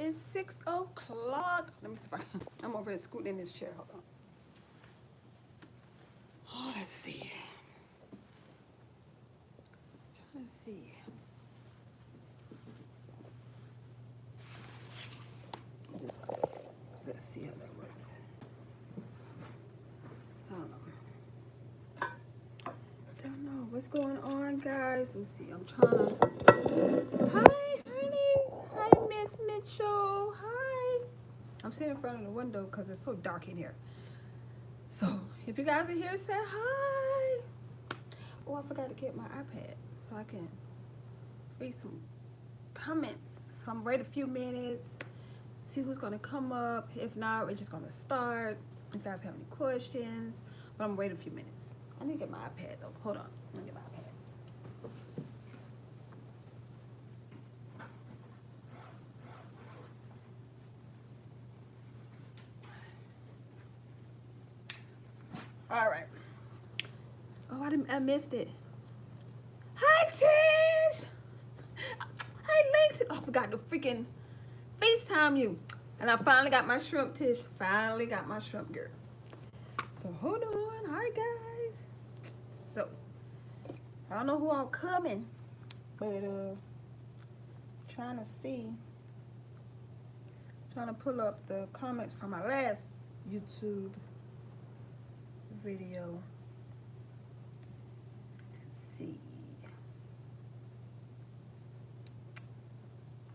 It's 6 o'clock. Let me see if I can. I'm over here scooting in this chair. Hold on. Oh, let's see. Let's see. Just let's see how that works. I don't know what's going on, guys. Let me see. I'm trying to. Hi, honey. Hi, Miss Mitchell. Hi. I'm sitting in front of the window because it's so dark in here. So if you guys are here, say hi. Oh, I forgot to get my iPad so I can read some comments. So I'm wait a few minutes, see who's gonna come up. If not, we're just gonna start. If you guys have any questions, but I'm gonna wait a few minutes. I need to get my iPad though. Hold on, let me get my iPad. All right. Oh, I missed it. Hi, Tish. Hi, Lexi. Oh, I forgot to freaking FaceTime you. And I finally got my shrimp, Tish. Finally got my shrimp, girl. So hold on. Hi, guys. So I don't know who I'm coming, but trying to pull up the comments from my last YouTube video. Let's see.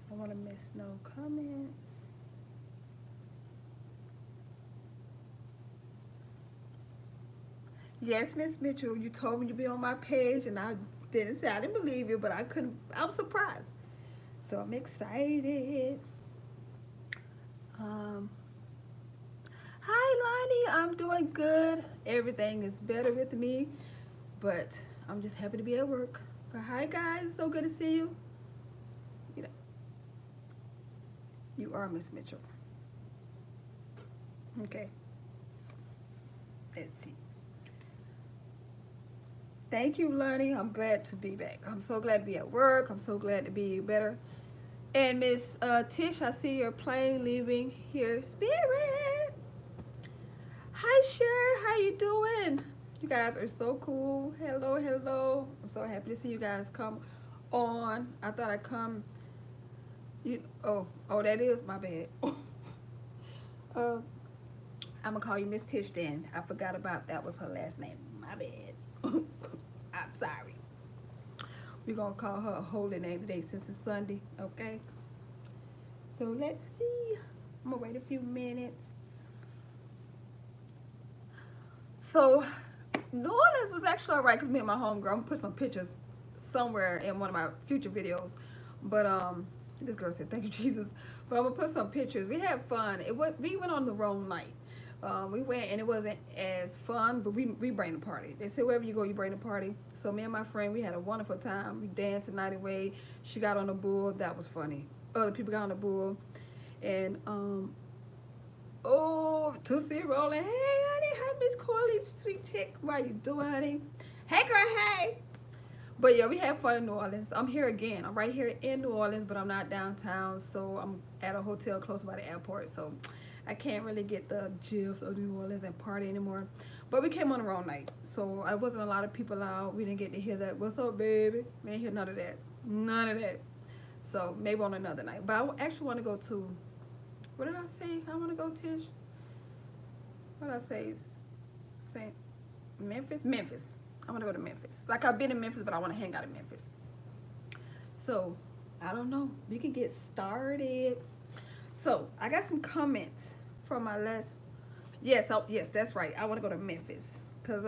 I don't want to miss no comments. Yes, Miss Mitchell, you told me to be on my page, and I didn't say I didn't believe you, but I couldn't. I was surprised, so I'm excited. Hi, Lonnie. I'm doing good. Everything is better with me, but I'm just happy to be at work. But hi, guys. So good to see you. You know, you are Miss Mitchell. Okay. Let's see. Thank you, Lonnie. I'm glad to be back. I'm so glad to be at work. I'm so glad to be better. And Miss Tish, I see your plane leaving here. Spirit. Hi, Cher. How you doing? You guys are so cool. Hello, hello. I'm so happy to see you guys come on. I thought I'd come. Oh, that is my bad. I'm gonna call you Miss Tish then. I forgot about that was her last name. My bad. I'm sorry. We're gonna call her a holy name today since it's Sunday, okay? So let's see. I'm gonna wait a few minutes. So New Orleans was actually alright because me and my homegirl, I'm gonna put some pictures somewhere in one of my future videos. But this girl said, "Thank you, Jesus." But I'm gonna put some pictures. We had fun. We went on the wrong night. We went and it wasn't as fun, but we bring the party. They said wherever you go, you bring the party. So me and my friend, we had a wonderful time. We danced the night away. She got on the bull. That was funny. Other people got on the bull. And, oh, Tootsie rolling. Hey, honey. Hi, Miss Corley, sweet chick. How you doing, honey? Hey, girl, hey. But yeah, we had fun in New Orleans. I'm here again. I'm right here in New Orleans, but I'm not downtown. So I'm at a hotel close by the airport. So I can't really get the gifs of New Orleans and party anymore. But we came on the wrong night. So I wasn't a lot of people out. We didn't get to hear that. What's up, baby? We didn't hear none of that. None of that. So maybe on another night. But I actually want to go to, what did I say I want to go, Tish? What did I say? St. Memphis? Memphis. I want to go to Memphis. Like, I've been in Memphis, but I want to hang out in Memphis. So, I don't know. We can get started. So, I got some comments from my last... Yes, that's right. I want to go to Memphis. Because,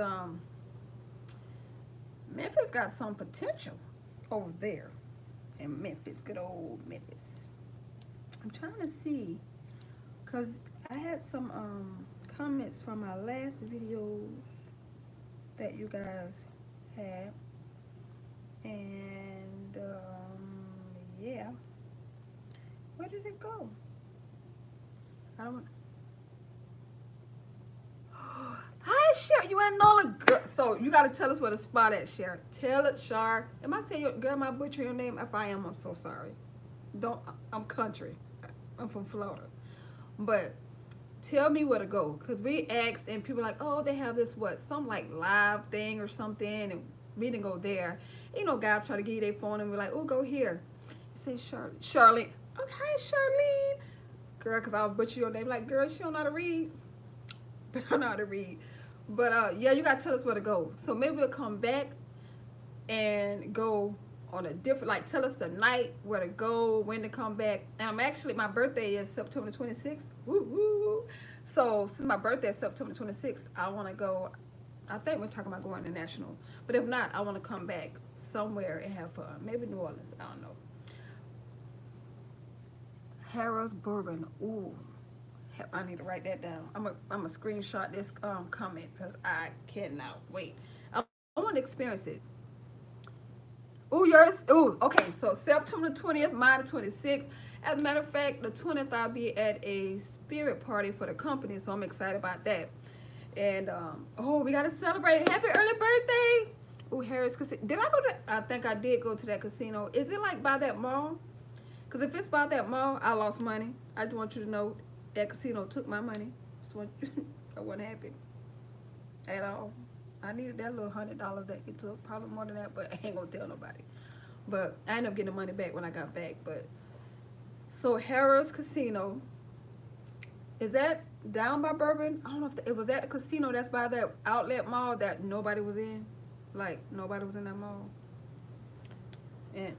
Memphis got some potential over there. In Memphis. Good old Memphis. I'm trying to see. Because I had some, comments from my last videos that you guys had, and yeah, where did it go? I don't want. Hi, Cher. You ain't know the girl. So you gotta tell us where the spot at, Cher. Tell it, Cher. Am I saying your girl? Am I butchering your name? If I am, I'm so sorry. Don't. I'm country. I'm from Florida. But tell me where to go. Because we asked, and people like, oh, they have this, what, some like live thing or something. And we didn't go there. You know, guys try to give you their phone and we're like, oh, go here. Say Charlene. Okay, Charlene. Girl, because I was butcher your name. Like, girl, she don't know how to read. But I know how to read. But yeah, you got to tell us where to go. So maybe we'll come back and go on a different, like, tell us the night, where to go, when to come back. And I'm actually, my birthday is September 26th. Woo woo. So since my birthday is September 26th, I want to go. I think we're talking about going international. But if not, I want to come back somewhere and have fun. Maybe New Orleans. I don't know. Harrah's Bourbon. Ooh. I need to write that down. I'm a screenshot this comment because I cannot wait. I want to experience it. Ooh, yours. Ooh, okay. So September 20th, mine the 26th. As a matter of fact, the 20th I'll be at a spirit party for the company, so I'm excited about that. And oh, we gotta celebrate! Happy early birthday! Ooh, Harris Casino. Did I go to? I think I did go to that casino. Is it like by that mall? Because if it's by that mall, I lost money. I just want you to know that casino took my money. So I wasn't happy at all. I needed that little $100 that it took, probably more than that, but I ain't gonna tell nobody. But I ended up getting the money back when I got back. But so Harrah's Casino, is that down by Bourbon? I don't know if it was at the casino that's by that outlet mall that nobody was in. Like nobody was in that mall. And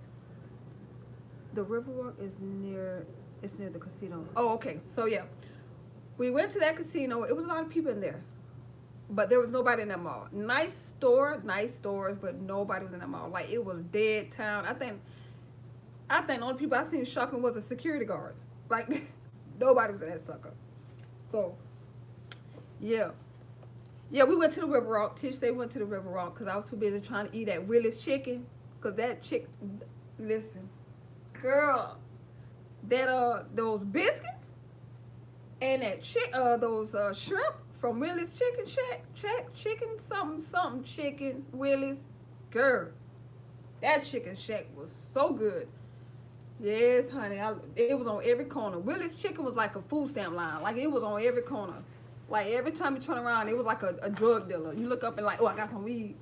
the Riverwalk is near. It's near the casino. Oh, okay. So yeah, we went to that casino. It was a lot of people in there. But there was nobody in that mall. Nice stores, but nobody was in that mall. Like it was dead town. I think the only people I seen shopping was the security guards. Like nobody was in that sucker. So yeah. Yeah, we went to the River Rock. Tish said we went to the River Rock because I was too busy trying to eat at Willie's chicken. Cause that chick, listen, girl, that those biscuits and that those shrimp from Willie's Chicken Shack, chicken something chicken Willie's, girl, that chicken shack was so good. Yes, honey, it was on every corner. Willie's Chicken was like a food stamp line, like it was on every corner. Like every time you turn around, it was like a drug dealer. You look up and like, oh, I got some weed.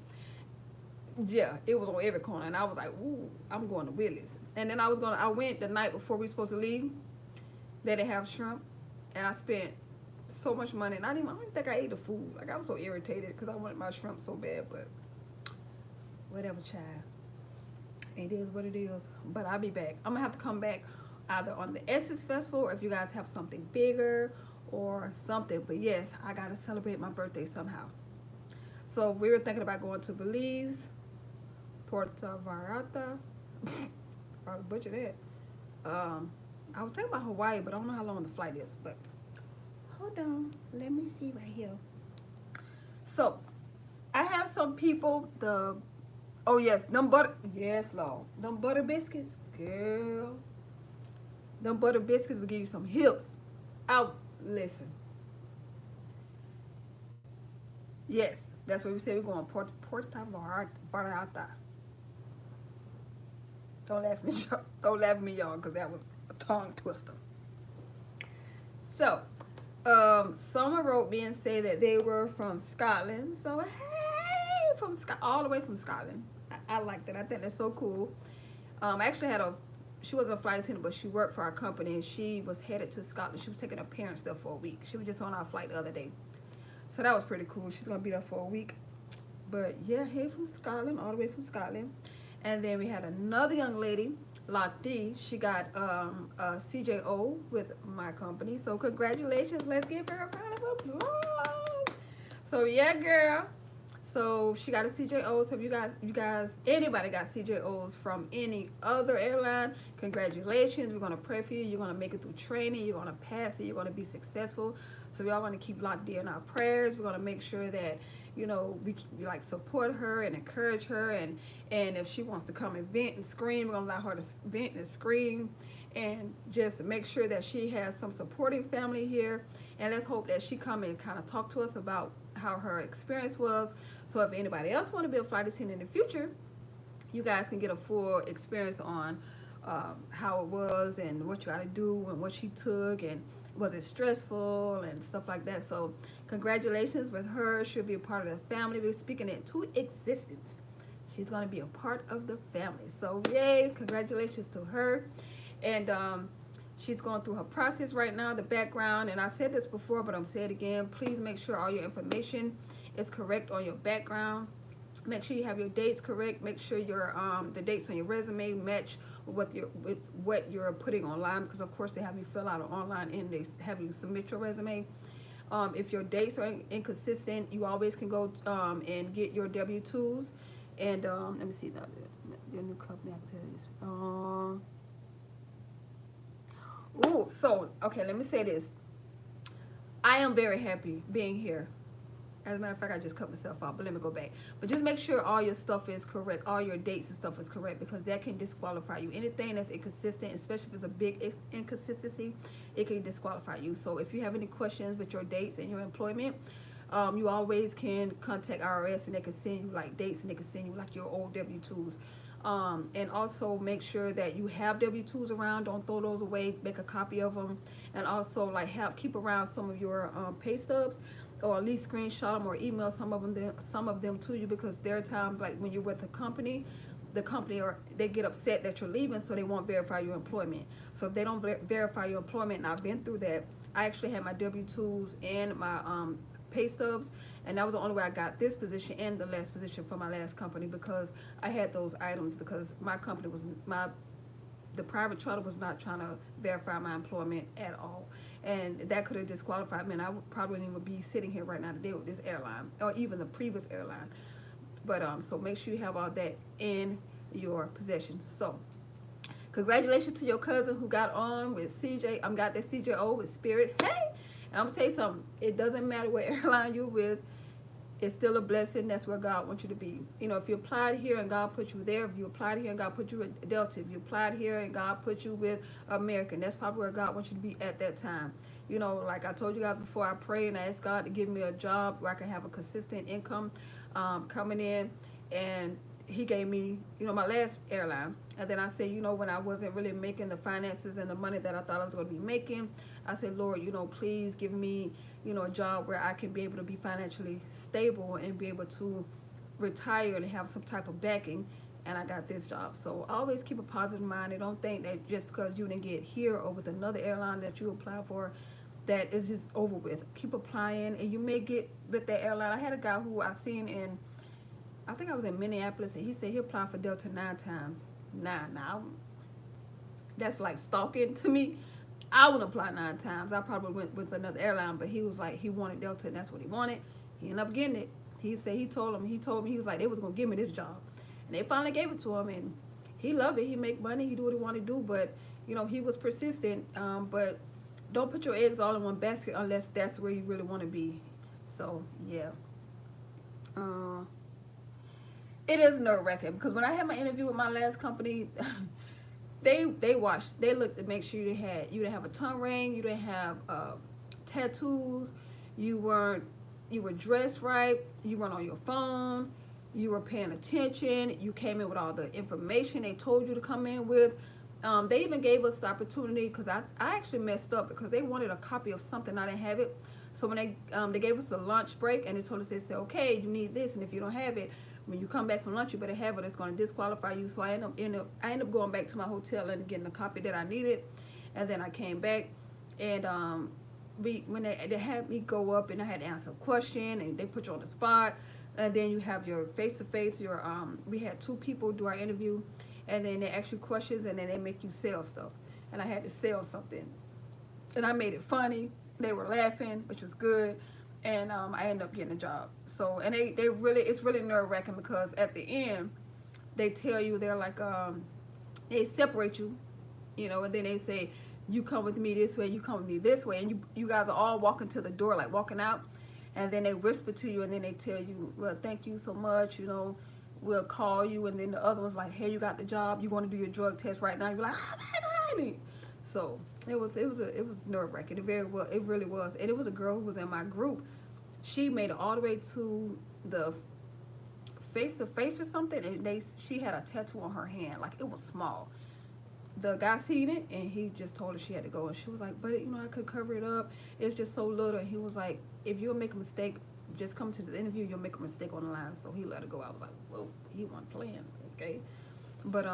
Yeah, it was on every corner, and I was like, ooh, I'm going to Willie's. And then I went the night before we were supposed to leave. They didn't have shrimp, and I spent so much money, and I don't even think I ate the food. Like I was so irritated because I wanted my shrimp so bad, but whatever, child. It is what it is. But I'll be back. I'm gonna have to come back either on the Essence Festival, or if you guys have something bigger or something. But yes, I gotta celebrate my birthday somehow. So we were thinking about going to Belize, Puerto Vallarta. Probably butcher that. I was thinking about Hawaii, but I don't know how long the flight is. But hold on, let me see right here. So I have some people. Oh yes, them butter. Yes, Lord, them butter biscuits, girl. Them butter biscuits will give you some hips. Out, listen. Yes, that's what we said. We're going Puerto Vallarta. Don't laugh at me, y'all. Don't laugh at me, y'all, because that was a tongue twister. So, someone wrote me and said that they were from Scotland. So, hey, all the way from Scotland. I like that. I think that's so cool. I actually she wasn't a flight attendant, but she worked for our company, and she was headed to Scotland. She was taking her parents there for a week. She was just on our flight the other day. So that was pretty cool. She's going to be there for a week. But yeah, hey, from Scotland, all the way from Scotland. And then we had another young lady, Lottie. She got a CJO with my company. So congratulations. Let's give her a round of applause. So yeah, girl. So she got a CJO. So if you guys, anybody got CJOs from any other airline, congratulations. We're going to pray for you. You're going to make it through training. You're going to pass it. You're going to be successful. So we all want to keep Lottie in our prayers. We're going to make sure that, you know, we like support her and encourage her, and if she wants to come and vent and scream, we're gonna allow her to vent and scream, and just make sure that she has some supporting family here. And let's hope that she come and kind of talk to us about how her experience was. So if anybody else want to be a flight attendant in the future, you guys can get a full experience on how it was and what you got to do and what she took and was it stressful and stuff like that. So congratulations with her. She'll be a part of the family. We're speaking it to existence. She's going to be a part of the family. So yay, congratulations to her. And she's going through her process right now, the background. And I said this before, but I'm saying it again. Please make sure all your information is correct on your background. Make sure you have your dates correct. Make sure your the dates on your resume match with what you're putting online, because of course they have you fill out an online and they have you submit your resume. If your dates are inconsistent, you always can go and get your W-2s. And let me see that your new company. I can tell you this. So okay, let me say this. I am very happy being here. As a matter of fact, I just cut myself off, but let me go back. But just make sure all your stuff is correct, all your dates and stuff is correct, because that can disqualify you. Anything that's inconsistent, especially if it's a big inconsistency, it can disqualify you. So if you have any questions with your dates and your employment, you always can contact IRS and they can send you like dates and they can send you like your old W-2s. And also make sure that you have W-2s around. Don't throw those away. Make a copy of them. And also like keep around some of your pay stubs, or at least screenshot them or email some of them to you, because there are times like when you're with the company or they get upset that you're leaving, so they won't verify your employment. So if they don't verify your employment, and I've been through that, I actually had my W-2s and my pay stubs, and that was the only way I got this position and the last position for my last company, because I had those items, because my company was the private charter was not trying to verify my employment at all. And that could have disqualified me, and I probably wouldn't even be sitting here right now to deal with this airline, or even the previous airline. But so make sure you have all that in your possession. So congratulations to your cousin who got on with CJ. Got that CJO with Spirit. Hey, and I'm gonna tell you something. It doesn't matter what airline you're with. It's still a blessing. That's where God wants you to be. You know, if you applied here and God put you there, if you applied here and God put you with Delta, if you applied here and God put you with American, that's probably where God wants you to be at that time. You know, like I told you guys before, I pray and I ask God to give me a job where I can have a consistent income coming in. And he gave me, you know, my last airline. And then I said, you know, when I wasn't really making the finances and the money that I thought I was going to be making, I said, Lord, you know, please give me, you know, a job where I can be able to be financially stable and be able to retire and have some type of backing. And I got this job. So always keep a positive mind, and don't think that just because you didn't get here or with another airline that you apply for, that it's just over with. Keep applying, and you may get with that airline. I had a guy who I seen in, I think I was in Minneapolis, and he said he applied for Delta 9 times. Now, that's like stalking to me. I wouldn't apply 9 times. I probably went with another airline, but he was like, he wanted Delta, and that's what he wanted. He ended up getting it. He said he told me, he was like, they was going to give me this job. And they finally gave it to him, and he loved it. He make money. He do what he want to do, but, you know, he was persistent. But don't put your eggs all in one basket unless that's where you really want to be. So, yeah. It is nerve-wracking, because when I had my interview with my last company, they looked to make sure you didn't have a tongue ring, you didn't have tattoos, you were dressed right, you weren't on your phone, you were paying attention, you came in with all the information they told you to come in with. They even gave us the opportunity, because I actually messed up because they wanted a copy of something, I didn't have it. So when they gave us a lunch break, and they told us, they said, okay, you need this, and if you don't have it, when you come back from lunch, you better have it. It's going to disqualify you. So I ended up going back to my hotel and getting the copy that I needed. And then I came back, and when they had me go up, and I had to answer a question, and they put you on the spot. And then you have your face-to-face. We had 2 people do our interview, and then they ask you questions, and then they make you sell stuff. And I had to sell something, and I made it funny. They were laughing, which was good. And I ended up getting a job. So, and it's really nerve-wracking, because at the end, they tell you, they're like, they separate you, you know, and then they say, you come with me this way, you come with me this way, and you guys are all walking to the door, like walking out, and then they whisper to you, and then they tell you, well, thank you so much, you know, we'll call you, and then the other one's like, hey, you got the job, you want to do your drug test right now, you're like, oh my God. So it was nerve-wracking. It really was. And it was a girl who was in my group. She made it all the way to the face-to-face or something, and she had a tattoo on her hand, like it was small. the guy seen it and he just told her she had to go, and she was like, but I could cover it up, it's just so little. And he was like, if you'll make a mistake, just come to the interview, you'll make a mistake on the line. So he let her go. I was like, whoa, he wasn't playing. Okay. But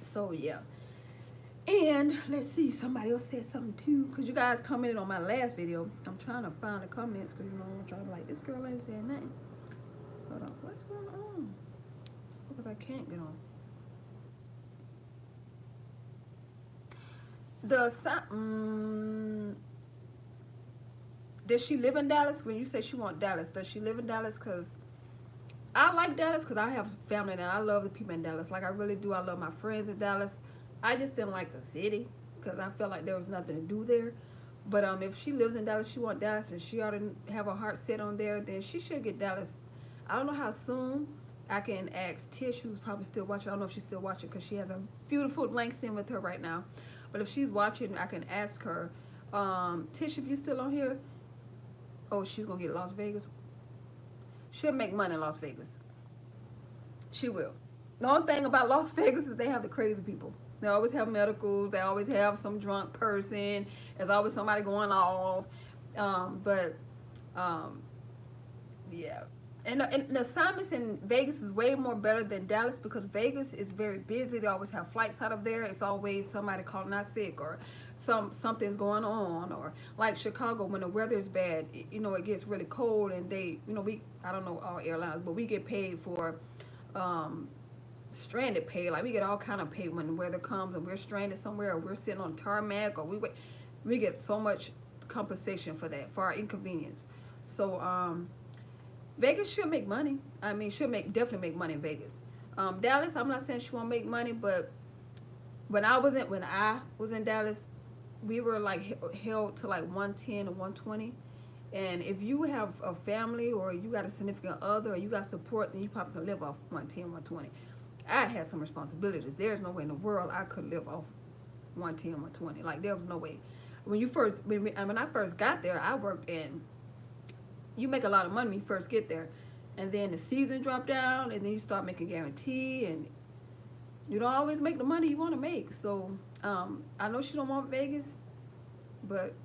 so yeah. And let's see, somebody else said something too, because you guys commented on my last video. I'm trying to find the comments, because I'm trying to be like, this girl ain't saying nothing. Hold on, what's going on? Because I can't get on. Does she live in Dallas? When you say she want Dallas, does she live in Dallas? Because I like Dallas, because I have family there. I love the people in Dallas. Like, I really do. I love my friends in Dallas. I just didn't like the city, because I felt like there was nothing to do there. But if she lives in Dallas, she want Dallas, and she ought to have her heart set on there, then she should get Dallas. I don't know how soon. I can ask Tish, who's probably still watching. I don't know if she's still watching, because she has a beautiful Langston with her right now. But if she's watching, I can ask her, Tish, if you still on here, oh, she's going to get Las Vegas. She'll make money in Las Vegas. She will. The only thing about Las Vegas is they have the crazy people. They always have medicals. They always have some drunk person. There's always somebody going off. Yeah. And the assignments in Vegas is way more better than Dallas, because Vegas is very busy. They always have flights out of there. It's always somebody calling out sick, or something's going on, or like Chicago, when the weather is bad, it gets really cold, and they, I don't know all airlines, but we get paid for stranded pay. Like, we get all kind of pay when the weather comes and we're stranded somewhere, or we're sitting on tarmac, or we get so much compensation for that, for our inconvenience. So Vegas should make money. I mean, definitely make money in Vegas. Dallas, I'm not saying she won't make money, but when I was in Dallas, we were like held to like 110 or 120. And if you have a family, or you got a significant other, or you got support, then you probably can live off 110, 120. I had some responsibilities. There's no way in the world I could live off 110, 120. Like, there was no way. When I first got there, I worked in, you make a lot of money when you first get there, and then the season drop down, and then you start making guarantee, and you don't always make the money you want to make. So I know she don't want Vegas, but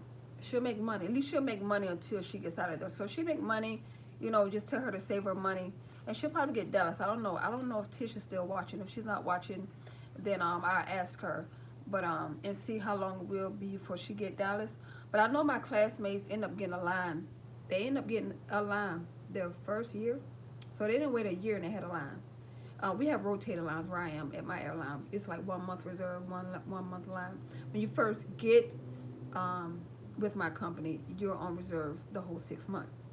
she'll make money. At least she'll make money until she gets out of there. So she make money, just tell her to save her money, and she'll probably get Dallas. I don't know if Tish is still watching. If she's not watching, then I'll ask her, but and see how long it will be before she get Dallas. But I know my classmates end up getting a line. They end up getting a line their first year, so they didn't wait a year and they had a line. We have rotating lines where I am at my airline. It's like 1 month reserve, 1 month line. When you first get with my company, you're on reserve the whole 6 months.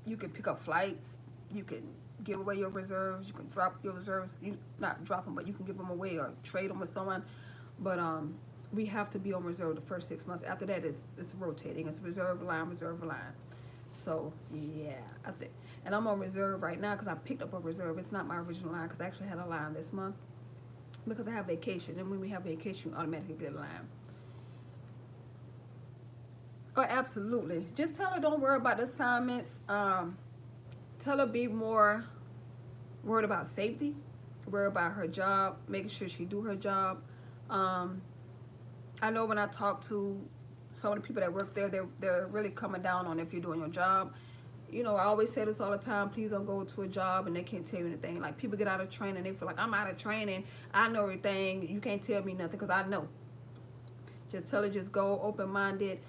You can pick up flights. You can give away your reserves. You can drop your reserves. You not drop them, but you can give them away or trade them with someone. But we have to be on reserve the first 6 months. After that, it's rotating. It's reserve line, reserve line. So yeah, and I'm on reserve right now because I picked up a reserve. It's not my original line, because I actually had a line this month because I have vacation, and when we have vacation, you automatically get a line. Oh, absolutely. Just tell her don't worry about the assignments. Tell her be more worried about safety, worry about her job, making sure she do her job. I know when I talk to some of the people that work there, they're really coming down on if you're doing your job. I always say this all the time, please don't go to a job and they can't tell you anything. Like, people get out of training, they feel like, I'm out of training, I know everything, you can't tell me nothing, because I know. Just tell her, just go open-minded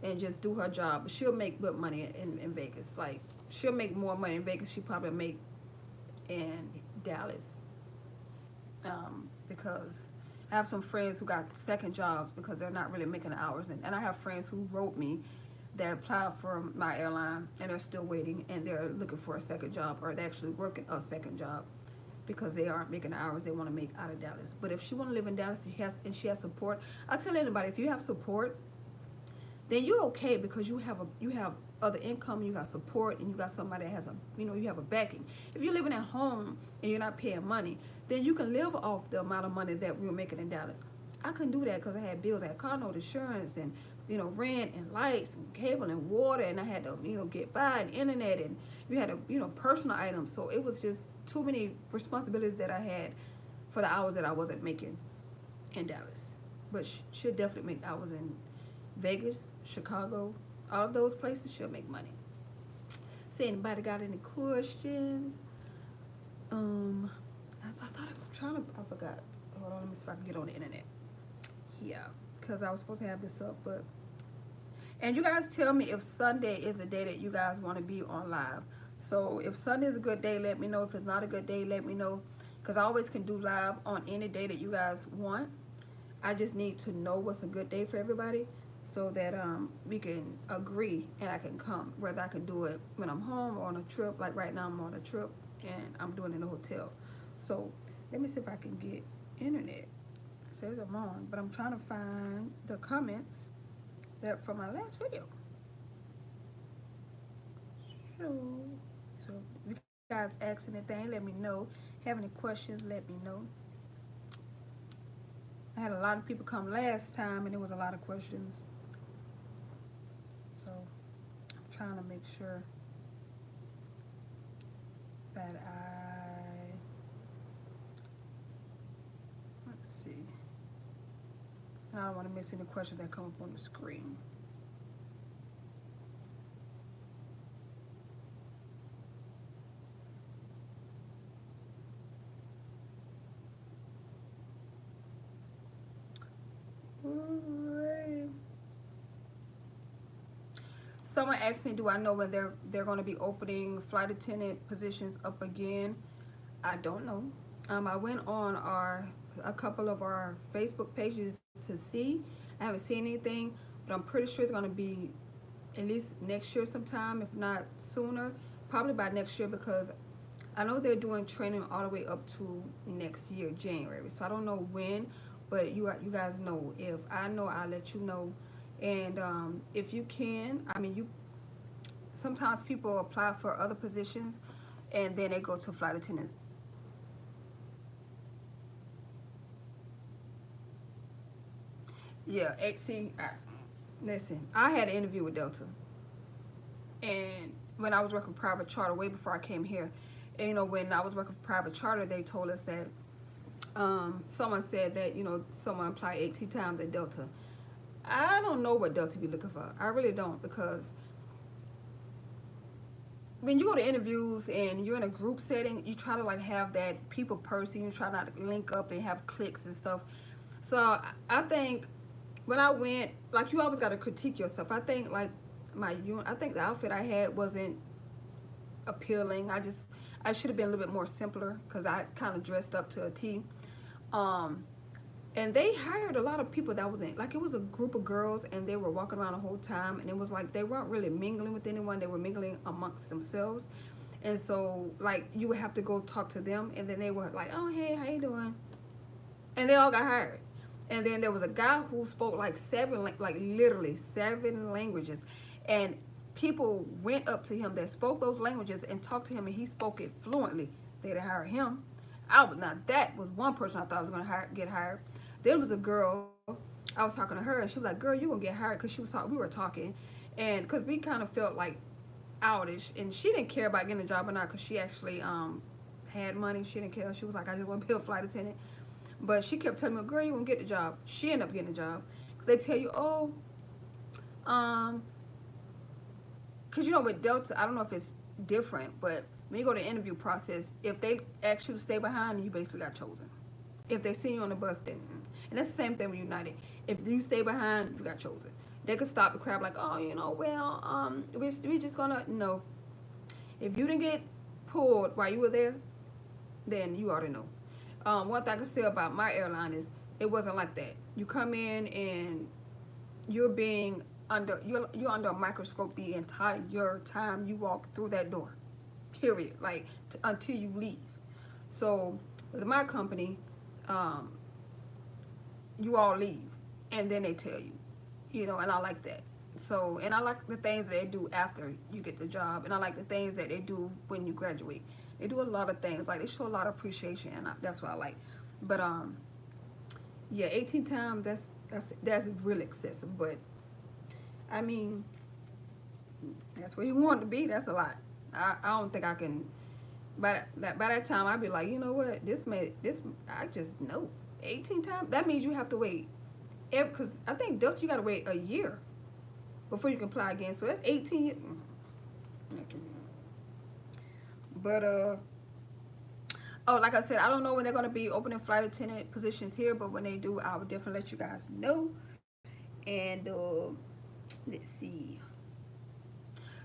and just do her job. But she'll make good money in Vegas. Like, she'll make more money in Vegas she probably make in Dallas. Because I have some friends who got second jobs because they're not really making the hours. And I have friends who wrote me that applied for my airline, and they're still waiting, and they're looking for a second job, or they're actually working a second job because they aren't making the hours they want to make out of Dallas. But if she want to live in Dallas, she has support. I tell anybody, if you have support, then you're okay, because you have other income, you got support, and you got somebody that has you have a backing. If you're living at home and you're not paying money, then you can live off the amount of money that we were making in Dallas. I couldn't do that because I had bills. I had car note, insurance, and rent, and lights, and cable, and water, and I had to get by, and internet, and you had to personal items. So it was just too many responsibilities that I had for the hours that I wasn't making in Dallas. But she'll definitely make hours in Vegas, Chicago, all of those places. She'll make money. See, anybody got any questions? I thought I'm trying to. I forgot. Hold on, let me see if I can get on the internet. Yeah, because I was supposed to have this up, but. And you guys tell me if Sunday is a day that you guys want to be on live. So if Sunday is a good day, let me know. If it's not a good day, let me know. Because I always can do live on any day that you guys want. I just need to know what's a good day for everybody so that we can agree and I can come. Whether I can do it when I'm home or on a trip. Like right now I'm on a trip and I'm doing it in a hotel. So let me see if I can get internet. It says I'm on, but I'm trying to find the comments that from my last video. So if you guys ask anything, let me know. Have any questions, let me know. I had a lot of people come last time and there was a lot of questions. So I'm trying to make sure that let's see. I don't want to miss any questions that come up on the screen. Someone asked me, do I know when they're going to be opening flight attendant positions up again? I don't know. I went on a couple of our Facebook pages to see. I haven't seen anything, but I'm pretty sure it's going to be at least next year sometime, if not sooner. Probably by next year, because I know they're doing training all the way up to next year, January. So I don't know when, but you guys know. If I know, I'll let you know. And if you can, I mean, sometimes people apply for other positions and then they go to flight attendants. Yeah, listen, I had an interview with Delta. And when I was working private charter, way before I came here, and, you know, when I was working for private charter, they told us that someone said that, you know, someone applied 18 times at Delta. I don't know what Delta be looking for. I really don't, because when you go to interviews and you're in a group setting, you try to like have that people person. You try not to link up and have cliques and stuff. So I think when I went, like, you always got to critique yourself. I think like I think the outfit I had wasn't appealing. I should have been a little bit more simpler because I kind of dressed up to a T. And they hired a lot of people that wasn't, like, it was a group of girls and they were walking around the whole time, and it was like they weren't really mingling with anyone. They were mingling amongst themselves. And so, like, you would have to go talk to them, and then they were like, oh, hey, how you doing? And they all got hired. And then there was a guy who spoke like literally 7 languages. And people went up to him that spoke those languages and talked to him, and he spoke it fluently. They'd hire him. Now that was one person I thought was going to get hired. There was a girl, I was talking to her, and she was like, girl, you going to get hired, because we were talking. And because we kind of felt like outish, and she didn't care about getting a job or not, because she actually had money. She didn't care. She was like, I just want to be a flight attendant. But she kept telling me, girl, you won't get the job. She ended up getting a job. Because they tell you, because, you know, with Delta, I don't know if it's different, but when you go to the interview process, if they ask you to stay behind, you basically got chosen. If they see you on the bus, then, and that's the same thing with United. If you stay behind, you got chosen. They could stop the crowd like, oh, you know, well, we're just gonna, no. If you didn't get pulled while you were there, then you already know. One thing I can say about my airline is it wasn't like that. You come in and you're under a microscope the entire time you walk through that door. Period. Like until you leave. So with my company, you all leave and then they tell you, you know, and I like that. So, and I like the things that they do after you get the job, and I like the things that they do when you graduate. They do a lot of things, like they show a lot of appreciation, and that's what I like. But yeah, 18 times, that's really excessive. But I mean, that's where you want to be. That's a lot. I don't think I can By that time, I'd be like, you know what? This I just know 18 times. That means you have to wait, because I think Delta you got to wait a year before you can apply again. So that's 18. But oh, like I said, I don't know when they're gonna be opening flight attendant positions here, but when they do, I will definitely let you guys know. And let's see.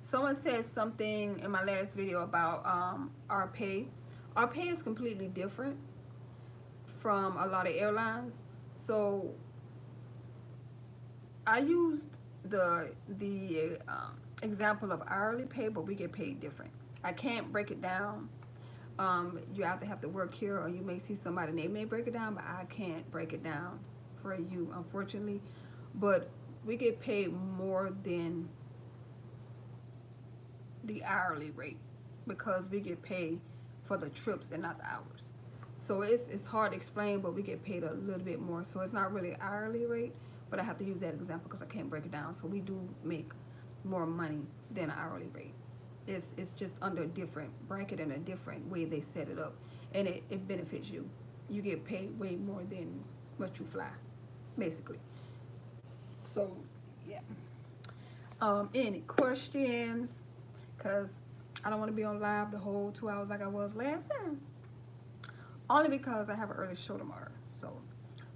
Someone said something in my last video about our pay. Our pay is completely different from a lot of airlines. So I used the example of hourly pay, but we get paid different. I can't break it down. You either have to work here, or you may see somebody and they may break it down, but I can't break it down for you, unfortunately. But we get paid more than the hourly rate because we get paid for the trips and not the hours. So it's hard to explain, but we get paid a little bit more. So it's not really hourly rate, but I have to use that example because I can't break it down. So we do make more money than an hourly rate. It's just under a different bracket and a different way they set it up, and it benefits you. You get paid way more than what you fly, basically. So yeah. Any questions? Because I don't want to be on live the whole 2 hours like I was last time. Only because I have an early show tomorrow. So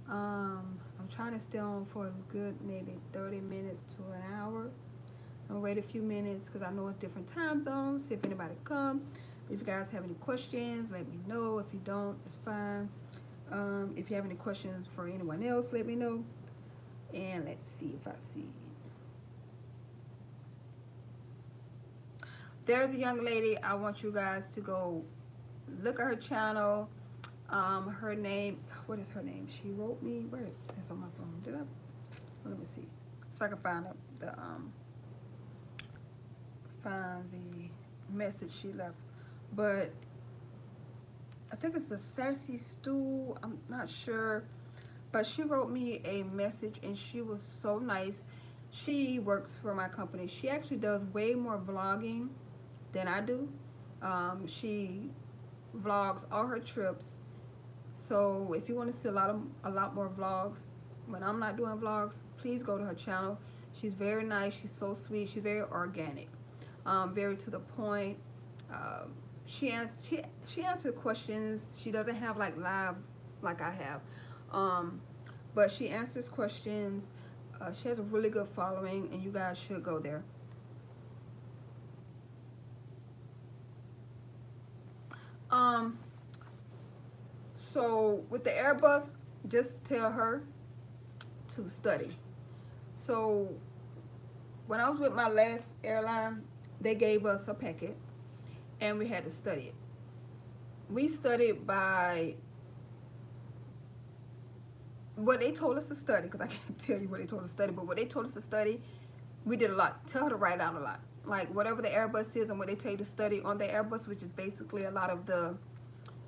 I'm trying to stay on for a good maybe 30 minutes to an hour. I'll wait a few minutes because I know it's different time zones. See if anybody come. If you guys have any questions, let me know. If you don't, it's fine. If you have any questions for anyone else, let me know. And let's see if I see. There's a young lady. I want you guys to go look at her channel. Her name, what is her name? She wrote me. Where? It's on my phone. Did I? Let me see. So I can find out find the message she left. But I think it's the Sassy Stew. I'm not sure. But she wrote me a message and she was so nice. She works for my company. She actually does way more vlogging than I do. She vlogs all her trips. So if you want to see a lot more vlogs when I'm not doing vlogs, please go to her channel. She's very nice. She's so sweet. She's very organic, very to the point. She answers questions. She doesn't have like live like I have, but she answers questions. She has a really good following, and you guys should go there. So with the Airbus, just tell her to study. So when I was with my last airline, they gave us a packet and we had to study it. We studied by what they told us to study, because I can't tell you what they told us to study, but what they told us to study, we did a lot. Tell her to write out a lot. Like whatever the Airbus is and what they tell you to study on the Airbus, which is basically a lot of the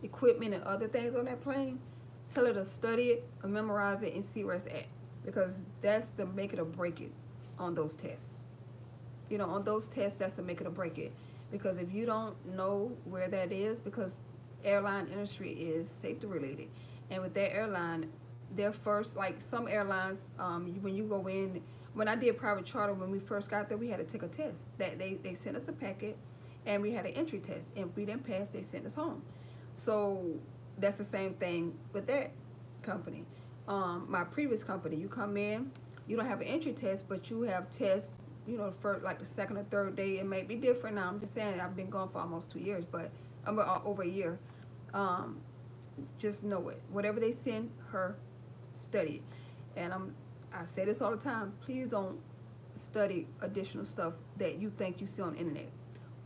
equipment and other things on that plane, tell her to study it or memorize it and see where it's at, because that's the make it or break it on those tests. You know, on those tests, that's the make it or break it, because if you don't know where that is, because airline industry is safety related, and with their airline, their first, like some airlines, when you go in, when I did private charter, when we first got there, we had to take a test. That they sent us a packet and we had an entry test, and if we didn't pass, they sent us home. So that's the same thing with that company. My previous company, you come in, you don't have an entry test, but you have tests, you know, for like the second or third day. It may be different. Now I'm just saying, I've been gone for almost 2 years, but I'm over a year. Just know it. Whatever they send her, study it. And I say this all the time. Please don't study additional stuff that you think you see on the internet.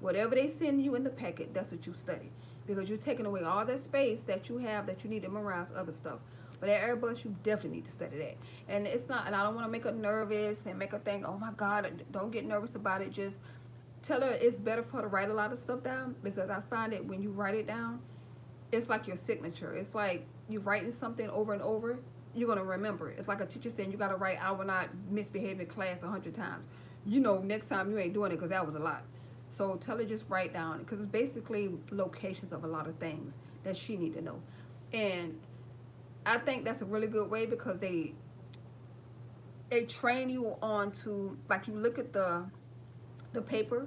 Whatever they send you in the packet, that's what you study, because you're taking away all that space that you have that you need to memorize other stuff. But at Airbus, you definitely need to study that. And it's not, and I don't want to make her nervous and make her think, oh my God, don't get nervous about it. Just tell her it's better for her to write a lot of stuff down, because I find that when you write it down, it's like your signature. It's like you writing something over and over, you're going to remember it. It's like a teacher saying you got to write, I will not misbehave in class 100 times. You know, next time you ain't doing it because that was a lot. So tell her just write down, because it's basically locations of a lot of things that she need to know. And I think that's a really good way, because they train you on to, like, you look at the paper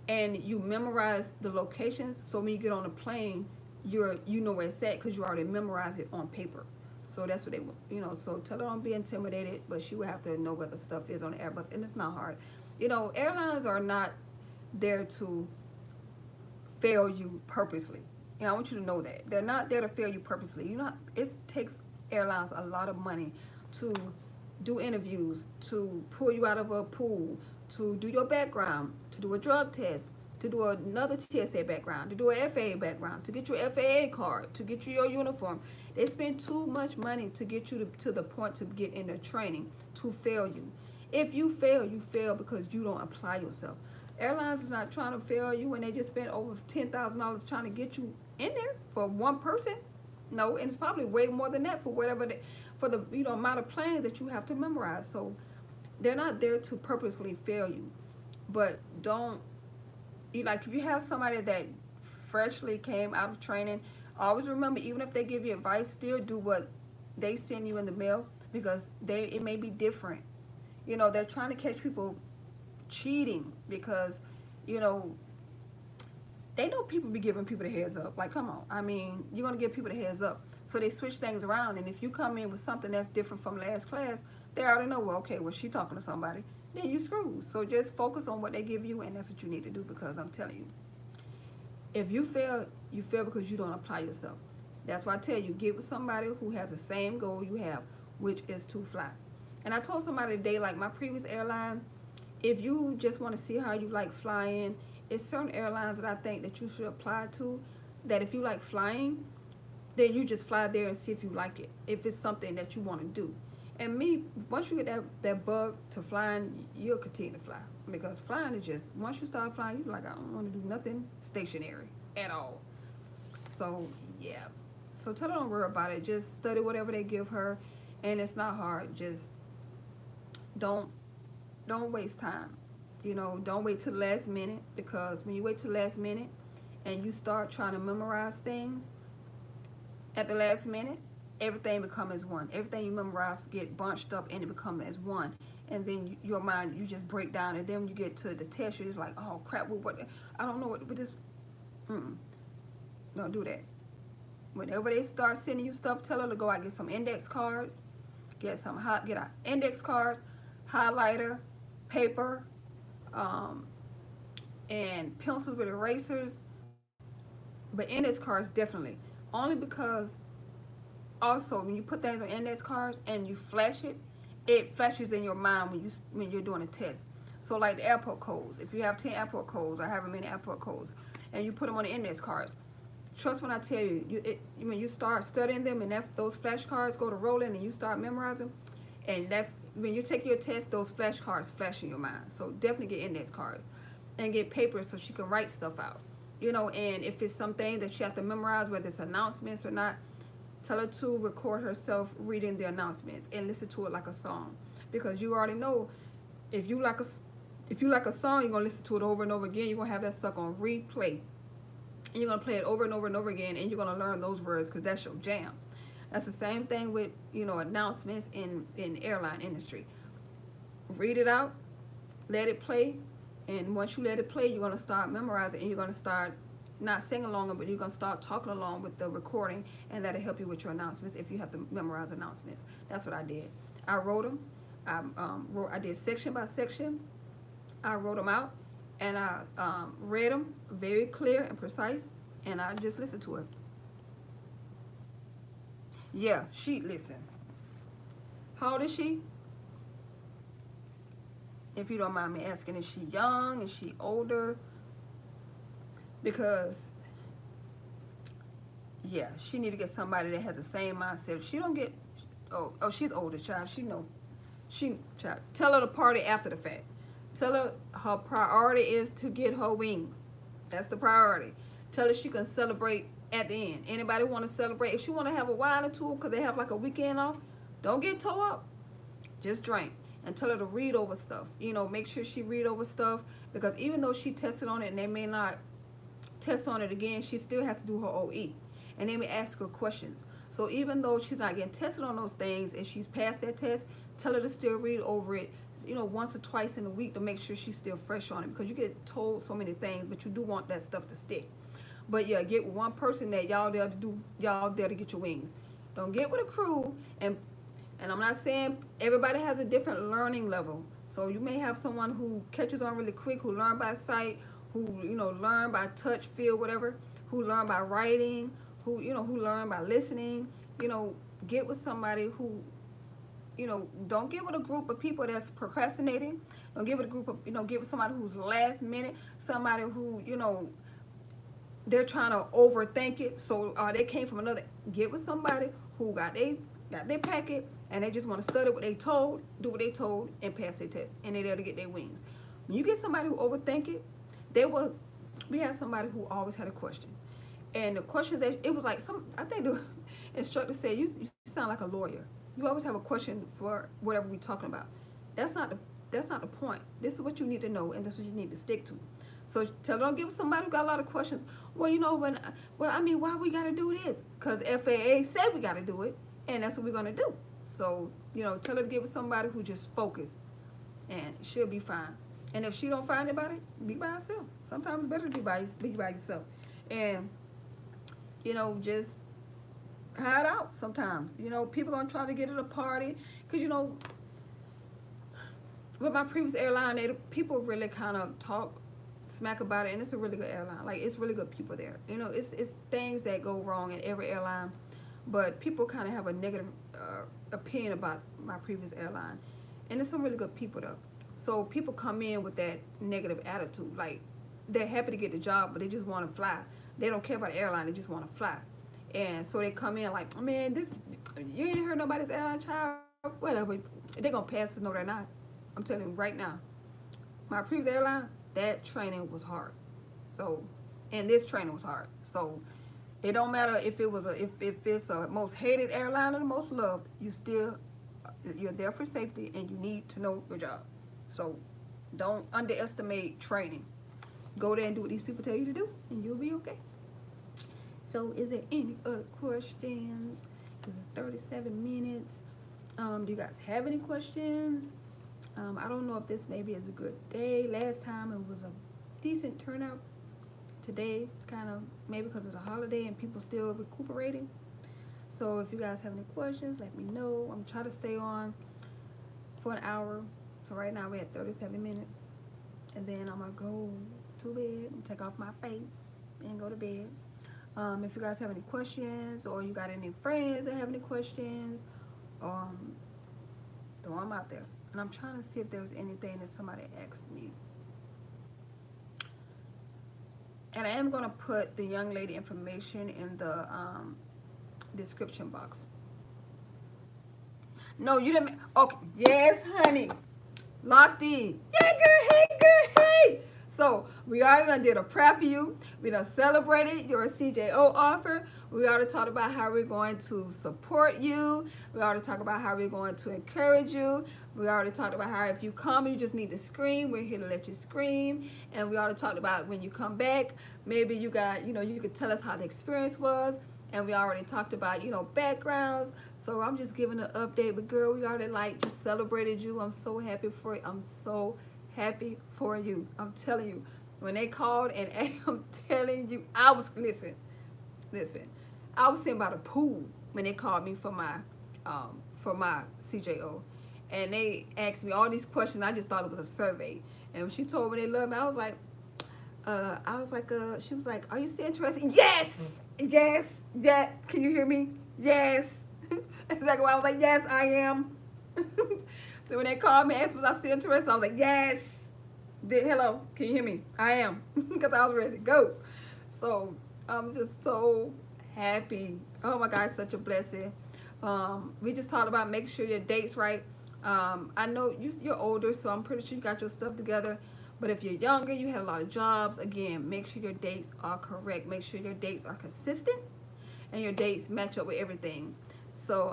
and you memorize the locations, so when you get on the plane, you know where it's at because you already memorized it on paper. So that's what they want, so tell her don't be intimidated, but she would have to know where the stuff is on the Airbus, and it's not hard. Airlines are not there to fail you purposely. I want you to know that they're not there to fail you purposely. It takes airlines a lot of money to do interviews, to pull you out of a pool, to do your background, to do a drug test, to do another TSA background, to do a FAA background, to get your FAA card, to get you your uniform. They spend too much money to get you to the point to get in their training to fail you. If you fail because you don't apply yourself. Airlines is not trying to fail you, and they just spent over $10,000 trying to get you in there for one person. No, and it's probably way more than that for for the amount of planes that you have to memorize. So they're not there to purposely fail you. But if you have somebody that freshly came out of training, always remember, even if they give you advice, still do what they send you in the mail, because it may be different. They're trying to catch people cheating, because they know people be giving people the heads up. Like, come on. I mean, you're going to give people the heads up. So they switch things around. And if you come in with something that's different from last class, they already know, well, okay, well, she talking to somebody. Then you screw. So just focus on what they give you, and that's what you need to do, because I'm telling you, if you fail because you don't apply yourself. That's why I tell you, get with somebody who has the same goal you have, which is to fly. And I told somebody today, like my previous airline, if you just want to see how you like flying, it's certain airlines that I think that you should apply to, that if you like flying, then you just fly there and see if you like it, if it's something that you want to do. And once you get that bug to flying, you'll continue to fly, because flying is just, once you start flying, you're like, I don't want to do nothing stationary at all. So yeah, so tell her don't worry about it, just study whatever they give her, and it's not hard. Just don't waste time. Don't wait till the last minute, because when you wait till the last minute and you start trying to memorize things at the last minute, everything becomes as one. Everything you memorize get bunched up and it becomes as one. And then your mind, you just break down, and then when you get to the test, you're just like, oh crap, what I don't know what this. Don't do that. Whenever they start sending you stuff, tell her to go out and get some index cards, get index cards, highlighter, paper, and pencils with erasers. But index cards definitely, only because also when you put things on index cards and you flash it, it flashes in your mind when you're doing a test. So like the airport codes, if you have 10 airport codes or however many airport codes, and you put them on the index cards, trust when I tell you, when you start studying them and those flashcards go to rolling and you start memorizing, and when you take your test, those flashcards flash in your mind. So definitely get index cards and get papers so she can write stuff out. And if it's something that she has to memorize, whether it's announcements or not, tell her to record herself reading the announcements and listen to it like a song, because you already know if you like a song, you're gonna listen to it over and over again. You're gonna have that stuck on replay, and you're gonna play it over and over and over again, and you're gonna learn those words because that's your jam. That's the same thing with announcements in airline industry. Read it out, let it play, and once you let it play, you're gonna start memorizing, and you're gonna start not sing along, but you're gonna start talking along with the recording, and that'll help you with your announcements if you have to memorize announcements. That's what I did. I wrote them. I did section by section. I wrote them out, and I read them very clear and precise, and I just listened to it. Yeah, listen. How old is she? If you don't mind me asking, is she young? Is she older? Because, yeah, she need to get somebody that has the same mindset. If she don't get, she's older, child. Child. Tell her to party after the fact. Tell her priority is to get her wings. That's the priority. Tell her she can celebrate at the end. Anybody want to celebrate? If she want to have a wine or two because they have like a weekend off, don't get tore up. Just drink. and tell her to read over stuff. You know, make sure she read over stuff, because even though she tested on it and they may not test on it again, she still has to do her OE, and they may ask her questions. So even though she's not getting tested on those things and she's passed that test, tell her to still read over it, you know, once or twice in a week, to make sure she's still fresh on it, because you get told so many things, but you do want that stuff to stick. But yeah, get with one person that y'all there to get your wings. Don't get with a crew. And I'm not saying everybody has a different learning level. So you may have someone who catches on really quick, who learn by sight, who, you know, learn by touch, feel, whatever, who learn by writing, who, you know, who learn by listening. You know, get with somebody who, you know, don't get with a group of people that's procrastinating. Don't get with a group of, you know, get with somebody who's last minute, somebody who, you know, they're trying to overthink it. So they came from another. Get with somebody who got their packet, and they just want to study what they told, do what they told, and pass their test, and they're there to get their wings. When you get somebody who overthink it, we had somebody who always had a question, and the question that it was like I think the instructor said, you sound like a lawyer. You always have a question for whatever we're talking about. That's not the point. This is what you need to know, and this is what you need to stick to. So don't give somebody who got a lot of questions. Well, you know, why we got to do this? Because FAA said we got to do it, and that's what we're going to do. So, you know, tell her to get with somebody who just focused, and she'll be fine. And if she don't find anybody, be by herself. Sometimes it's better to be by yourself. And, you know, just hide out sometimes. You know, people going to try to get at a party. Because, you know, with my previous airline, people really kind of talk smack about it, and it's a really good airline. Like, it's really good people there. You know, it's things that go wrong in every airline, but people kind of have a negative opinion about my previous airline, and there's some really good people though. So people come in with that negative attitude, like they're happy to get the job, but they just want to fly. They don't care about the airline, they just want to fly. And so they come in like, man, you ain't heard nobody's airline, child, whatever. They're gonna pass us. No, they're not. I'm telling you right now, my previous airline, that training was hard. So, and this training was hard. So, it don't matter if it's a most hated airline or the most loved. You're there for safety, and you need to know your job. So, don't underestimate training. Go there and do what these people tell you to do, and you'll be okay. So, is there any other questions? This is 37 minutes. Do you guys have any questions? I don't know if this maybe is a good day. Last time it was a decent turnout. Today it's kind of maybe because of the holiday and people still recuperating. So if you guys have any questions, let me know. I'm trying to stay on for an hour. So right now we're at 37 minutes. And then I'm going to go to bed and take off my face and go to bed. If you guys have any questions, or you got any friends that have any questions, throw them out there. And I'm trying to see if there was anything that somebody asked me. And I am going to put the young lady information in the description box. No, you didn't. Okay. Yes, honey. Locked in. Yeah, girl. Hey, girl. Hey. So we already done did a prayer for you. We done celebrated your CJO offer. We already talked about how we're going to support you. We already talked about how we're going to encourage you. We already talked about how if you come, you just need to scream. We're here to let you scream. And we already talked about when you come back, maybe you could tell us how the experience was. And we already talked about, backgrounds. So I'm just giving an update. But girl, we already just celebrated you. I'm so happy for you. I'm so happy for you. I'm telling you, when they called, and I'm telling you, listen, I was sitting by the pool when they called me for my CJO, and they asked me all these questions. I just thought it was a survey, and when she told me they loved me, I was like, she was like, are you still interested? Yes, yeah. Can you hear me? Yes. Exactly why I was like, yes, I am. Then when they called me, asked was I still interested, I was like, yes. Hello, can you hear me? I am, because I was ready to go. So I'm just so happy. Oh my God, such a blessing. We just talked about making sure your date's right. I know you're older, so I'm pretty sure you got your stuff together. But if you're younger, you had a lot of jobs, again, make sure your dates are correct. Make sure your dates are consistent and your dates match up with everything. So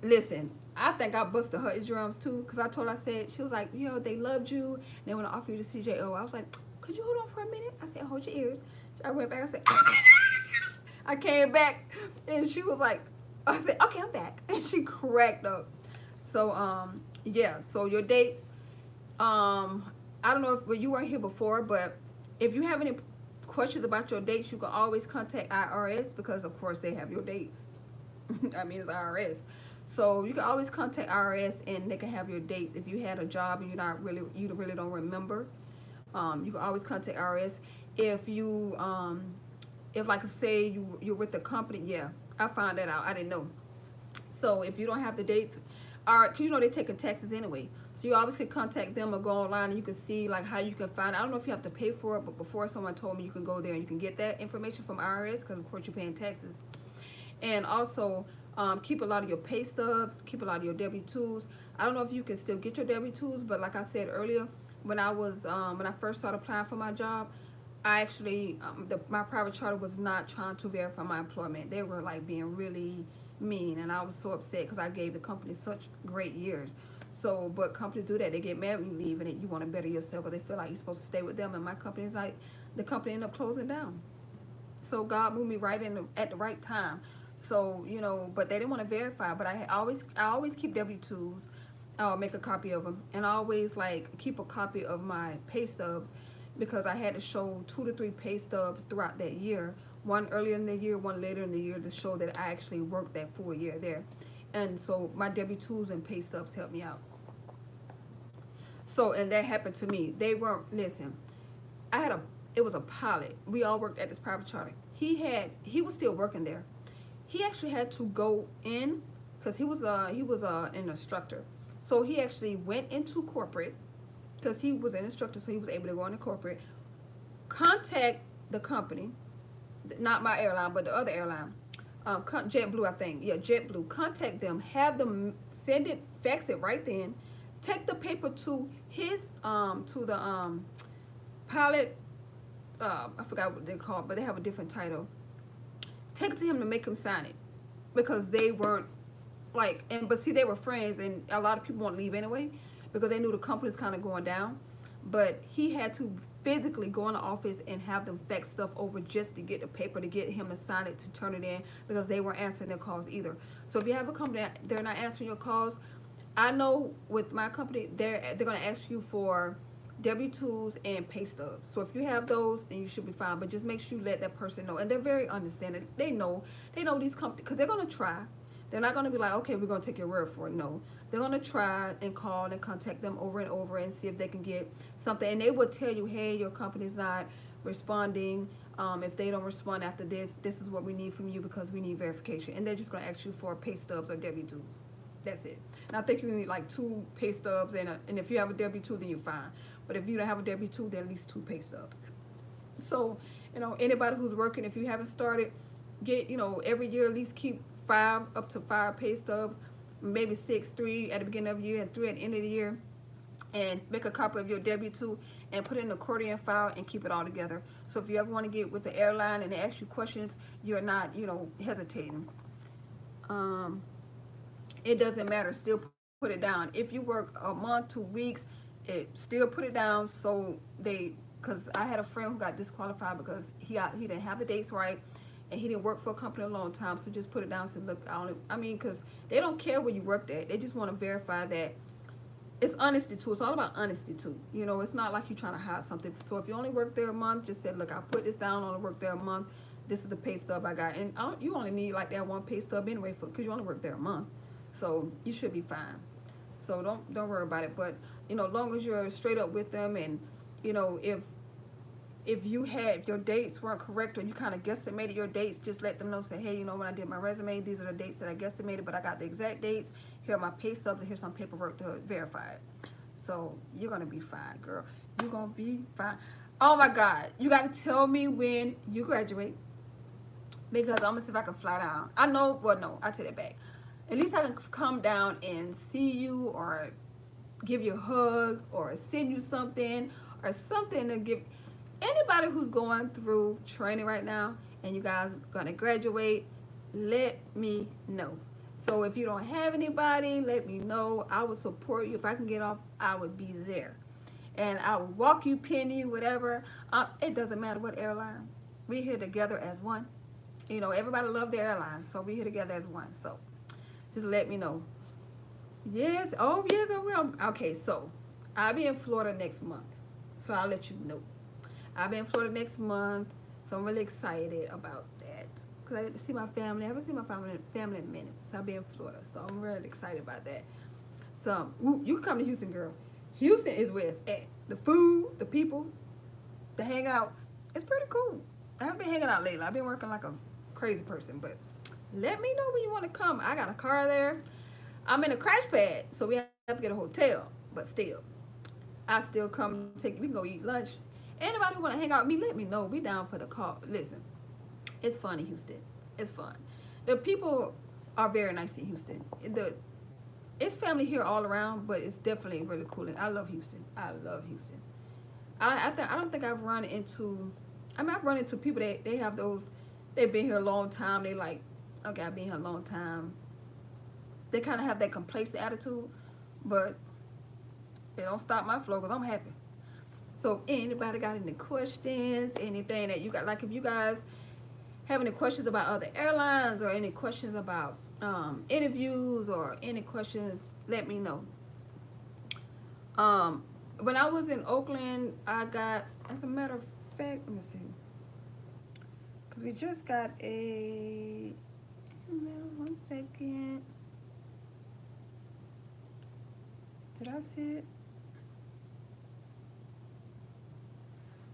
Listen, I think I busted her drums too, because I told her, I said, she was like, you know, they loved you. They want to offer you the CJO. I was like, could you hold on for a minute? I said, hold your ears. I went back. I said, I came back, and she was like, I said, okay, I'm back. And she cracked up. So, yeah, so your dates, I don't know if, well, you weren't here before, but if you have any questions about your dates, you can always contact IRS, because, of course, they have your dates. I mean, it's IRS. So you can always contact IRS, and they can have your dates. If you had a job and you really don't remember, you can always contact IRS. If you, if like say you're with the company, yeah, I found that out. I didn't know. So if you don't have the dates, because you know they're taking taxes anyway. So you always can contact them or go online, and you can see like how you can find. I don't know if you have to pay for it, but before someone told me you can go there and you can get that information from IRS, because of course you're paying taxes. And also, keep a lot of your pay stubs, keep a lot of your W-2s. I don't know if you can still get your W-2s, but like I said earlier, when I first started applying for my job, I actually, my private charter was not trying to verify my employment. They were like being really mean, and I was so upset because I gave the company such great years. So, but companies do that. They get mad when you leave, and you want to better yourself, because they feel like you're supposed to stay with them. And my company's like, the company ended up closing down. So God moved me right in at the right time. So, you know, but they didn't want to verify. But I always keep W-2s. I'll make a copy of them, and I always like keep a copy of my pay stubs, because I had to show 2 to 3 pay stubs throughout that year. One earlier in the year, one later in the year, to show that I actually worked that full year there. And so my W-2s and pay stubs helped me out. So, and that happened to me. They weren't, listen, I had a, it was a pilot. We all worked at this private charter. He was still working there. He actually had to go in, because he was an instructor. So he actually went into corporate, because he was an instructor, so he was able to go into corporate, contact the company, not my airline, but the other airline, JetBlue, I think. Yeah, JetBlue. Contact them, have them send it, fax it right then, take the paper to his to the pilot. I forgot what they're called, but they have a different title. Take it to him to make him sign it, because they weren't like, and but see, they were friends, and a lot of people won't leave anyway, because they knew the company was kind of going down. But he had to physically go in the office and have them fax stuff over, just to get the paper, to get him to sign it, to turn it in, because they weren't answering their calls either. So if you have a company that they're not answering your calls, I know with my company, they're going to ask you for W-2s and pay stubs. So if you have those, then you should be fine. But just make sure you let that person know. And they're very understanding. They know these companies, because they're going to try. They're not going to be like, okay, we're going to take your word for it. No. They're going to try and call and contact them over and over, and see if they can get something. And they will tell you, hey, your company's not responding. If they don't respond after this is what we need from you, because we need verification. And they're just going to ask you for pay stubs or W-2s. That's it. And I think you need like 2 pay stubs, and if you have a W-2, then you're fine. But if you don't have a W-2, then at least 2 pay stubs. So, you know, anybody who's working, if you haven't started, get, you know, every year at least keep 5 up to 5 pay stubs, maybe 6, 3 at the beginning of the year and 3 at the end of the year, and make a copy of your W-2 and put it in an accordion file and keep it all together. So if you ever want to get with the airline and they ask you questions, you're not, you know, hesitating. It doesn't matter. Still put it down. If you work a month, 2 weeks, it still put it down. So because I had a friend who got disqualified because he didn't have the dates right, and he didn't work for a company a long time. So just put it down and said, look, I mean, because they don't care where you worked at. They just want to verify that it's honesty too. It's all about honesty too. You know, it's not like you're trying to hide something. So if you only work there a month, just say, look, I put this down. I only worked there a month. This is the pay stub I got. And you only need like that 1 pay stub anyway, because you only worked there a month. So you should be fine. So don't worry about it. But, you know, as long as you're straight up with them, and, you know, if your dates weren't correct, or you kind of guesstimated your dates, just let them know. Say, hey, you know, when I did my resume, these are the dates that I guesstimated, but I got the exact dates. Here are my pay stubs, and here's some paperwork to verify it. So you're going to be fine, girl. You're going to be fine. Oh, my God. You got to tell me when you graduate, because I'm going to see if I can fly down. I know, well, no, I take it back. At least I can come down and see you, or give you a hug, or send you something, or something to give anybody who's going through training right now, and you guys are going to graduate. Let me know. So if you don't have anybody, let me know. I will support you. If I can get off, I would be there. And I will walk you, pin you, whatever. It doesn't matter what airline. We're here together as one. You know, everybody love the airline, so we're here together as one. So just let me know. Yes, oh yes, I will. Okay, so I'll be in Florida next month. So I'll let you know. I'll be in Florida next month, so I'm really excited about that. Because I get to see my family. I haven't seen my family in a minute. So I'll be in Florida. So I'm really excited about that. So you can come to Houston, girl. Houston is where it's at. The food, the people, the hangouts. It's pretty cool. I haven't been hanging out lately. I've been working like a crazy person, but let me know when you want to come. I got a car there. I'm in a crash pad, so we have to get a hotel. But still, I still come take. We can go eat lunch. Anybody who want to hang out with me, let me know. We down for the call. Listen, it's fun in Houston. It's fun. The people are very nice in Houston. It's family here all around, but it's definitely really cool. And I love Houston. I love Houston. I don't think I've run into. I mean, I've run into people that they have those. They've been here a long time. They like, okay, I've been here a long time. They kind of have that complacent attitude, but it don't stop my flow because I'm happy. So anybody got any questions, anything that you got, like if you guys have any questions about other airlines or any questions about interviews or any questions, let me know. When I was in Oakland, I got, as a matter of fact, let me see, because we just got a email, 1 second. Did I see it?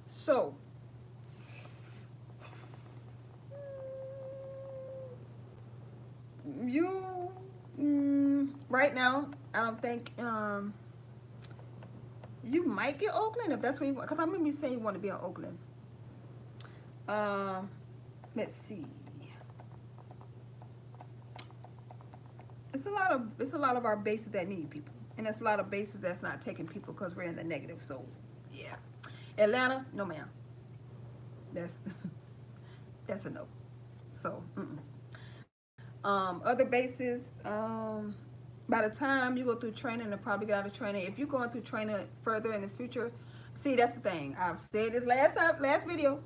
So, you, right now, I don't think, you might get Oakland if that's where you want, because I remember you saying you want to be in Oakland. Let's see. It's a lot of our bases that need people, and it's a lot of bases that's not taking people because we're in the negative. So, yeah. Atlanta, no ma'am. That's that's a no. So, other bases, by the time you go through training and probably get out of training, if you're going through training further in the future, see, that's the thing. I've said this last video.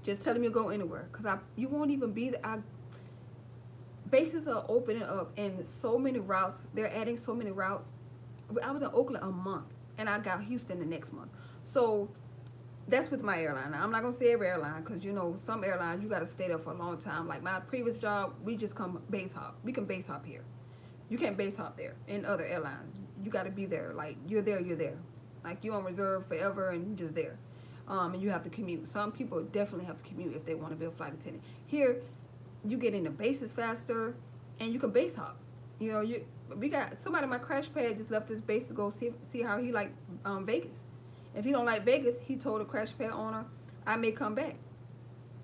Just tell them you go anywhere, because you won't even be there. Bases are opening up and so many routes. They're adding so many routes. I was in Oakland a month and I got Houston the next month. So that's with my airline. Now, I'm not gonna say every airline, because you know some airlines you got to stay there for a long time. Like my previous job, we just come base hop. We can base hop here. You can't base hop there. In other airlines, you got to be there. Like you're there. Like you're on reserve forever and you're just there. And you have to commute. Some people definitely have to commute if they want to be a flight attendant. Here, you get into bases faster, and you can base hop. You know, we got somebody on my crash pad just left this base to go see how he like Vegas. If he don't like Vegas, he told the crash pad owner, I may come back.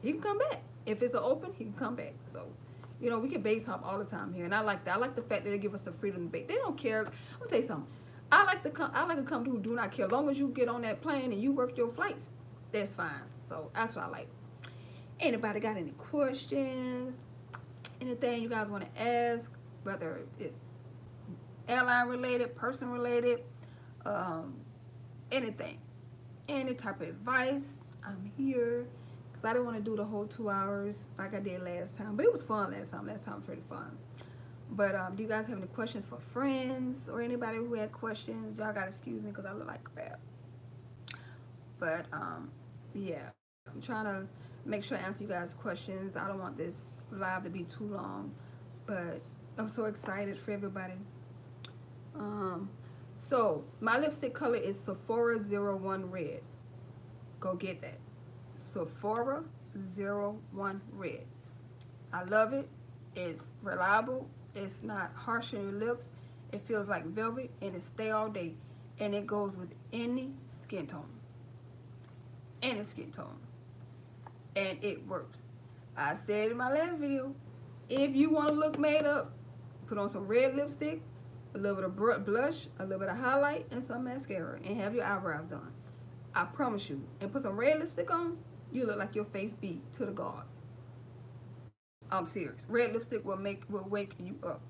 He can come back. If it's an open, he can come back. So, you know, we can base hop all the time here, and I like that. I like the fact that they give us the freedom to base. They don't care. I'm gonna tell you something. I like a company who do not care. As long as you get on that plane and you work your flights, that's fine. So that's what I like. Anybody got any questions? Anything you guys want to ask? Whether it's airline related, person related, anything, any type of advice, I'm here. Because I didn't want to do the whole 2 hours like I did last time. But it was fun last time. Last time was pretty fun. But do you guys have any questions for friends or anybody who had questions? Y'all got to excuse me because I look like crap. But yeah, I'm trying to make sure I answer you guys' questions. I don't want this live to be too long, but I'm so excited for everybody. So my lipstick color is Sephora 01 Red. Go get that. Sephora 01 Red. I love it. It's reliable. It's not harsh on your lips. It feels like velvet, and it stay all day. And it goes with any skin tone. Any skin tone. And it works. I said in my last video, if you want to look made up, put on some red lipstick, a little bit of blush, a little bit of highlight, and some mascara, and have your eyebrows done. I promise you. And put some red lipstick on, you look like your face beat to the gods. I'm serious. Red lipstick will wake you up.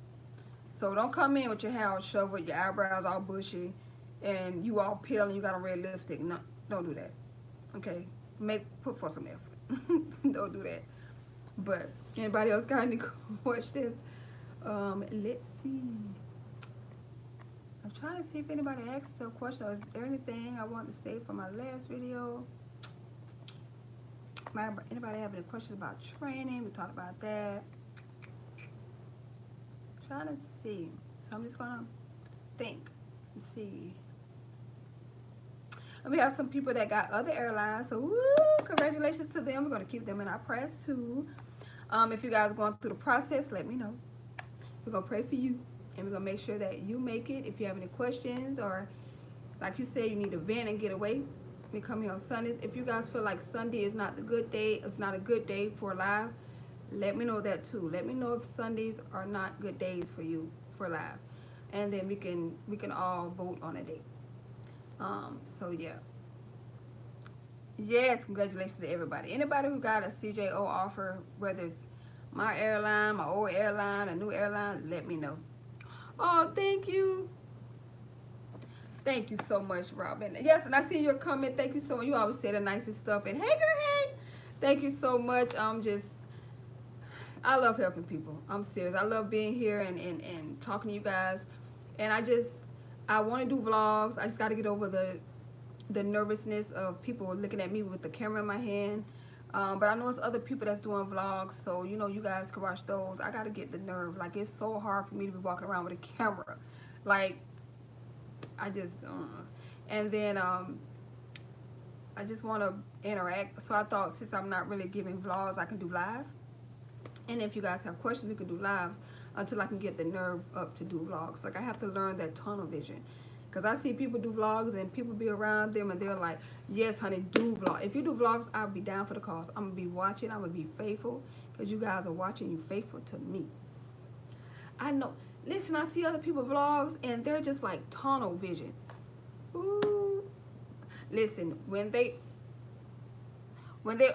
So don't come in with your hair all shoveled, your eyebrows all bushy, and you all pale and you got a red lipstick. No, don't do that. Okay, put for some effort. Don't do that. But anybody else got any questions? Let's see. I'm trying to see if anybody asked me some questions. Is there anything I want to say for my last video? Anybody have any questions about training? We talked about that. Trying to see. So I'm just gonna think and see. And we have some people that got other airlines, so woo, congratulations to them. We're gonna keep them in our prayers too. If you guys are going through the process, let me know. We're gonna pray for you, and we're gonna make sure that you make it. If you have any questions, or like you said, you need to vent and get away, we come here on Sundays. If you guys feel like Sunday is not the good day, it's not a good day for live, let me know that too. Let me know if Sundays are not good days for you for live, and then we can all vote on a date. So yeah. Yes, congratulations to everybody. Anybody who got a CJO offer, whether it's my airline, my old airline, a new airline, let me know. Oh, thank you. Thank you so much, Robin. Yes, and I see your comment. Thank you so much. You always say the nicest stuff. And hey, girl, hey. Thank you so much. I love helping people. I'm serious. I love being here and talking to you guys. And I want to do vlogs. I just got to get over the nervousness of people looking at me with the camera in my hand. But I know it's other people that's doing vlogs, so you know you guys can watch those. I gotta get the nerve. Like, it's so hard for me to be walking around with a camera. Like, I just and then I just want to interact. So I thought, since I'm not really giving vlogs, I can do live. And if you guys have questions, we can do lives until I can get the nerve up to do vlogs. Like, I have to learn that tunnel vision. Because I see people do vlogs and people be around them and they're like, yes, honey, do vlog. If you do vlogs, I'll be down for the cause. I'm going to be watching. I'm going to be faithful because you guys are watching. You faithful to me. I know. Listen, I see other people vlogs and they're just like tunnel vision. Ooh. Listen, when they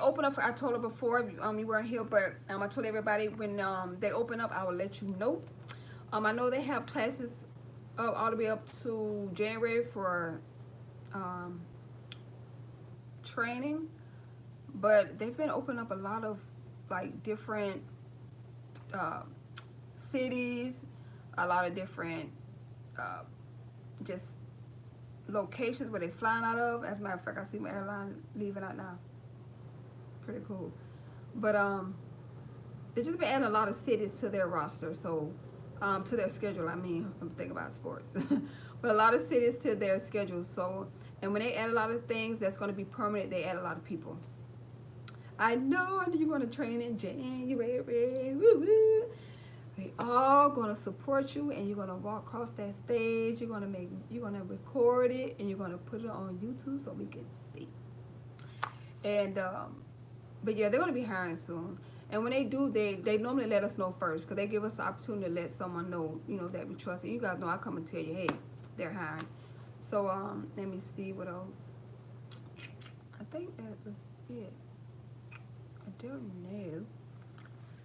open up, I told her before, you weren't here, but I told everybody when they open up, I will let you know. I know they have classes all the way up to January for training, but they've been opening up a lot of like different cities, a lot of different just locations where they're flying out of. As a matter of fact, I see my airline leaving out now. Pretty cool. But they just been adding a lot of cities to their roster, so to their schedule. I mean, I'm thinking about sports, but a lot of cities to their schedule. So, and when they add a lot of things that's going to be permanent, they add a lot of people. I know you're going to train in January. Woo woo. We all going to support you, and you're going to walk across that stage. You're going to record it, and you're going to put it on YouTube so we can see. And but yeah, they're going to be hiring soon. And when they do, they normally let us know first, because they give us the opportunity to let someone know, you know, that we trust. And you guys know I come and tell you, hey, they're hiring. So let me see what else. I think that was it. I don't know.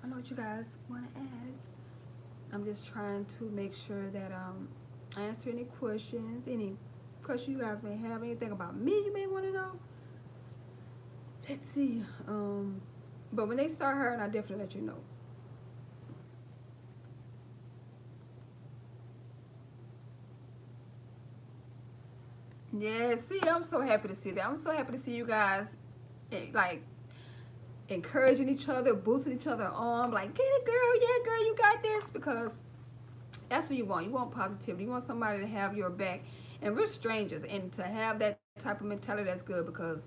I know what you guys want to ask. I'm just trying to make sure that I answer any questions you guys may have, anything about me you may want to know. Let's see. But when they start hiring, I'll definitely let you know. Yeah, see, I'm so happy to see that. I'm so happy to see you guys, like, encouraging each other, boosting each other on. Like, get it, girl. Yeah, girl, you got this. Because that's what you want. You want positivity. You want somebody to have your back. And we're strangers. And to have that type of mentality, that's good, because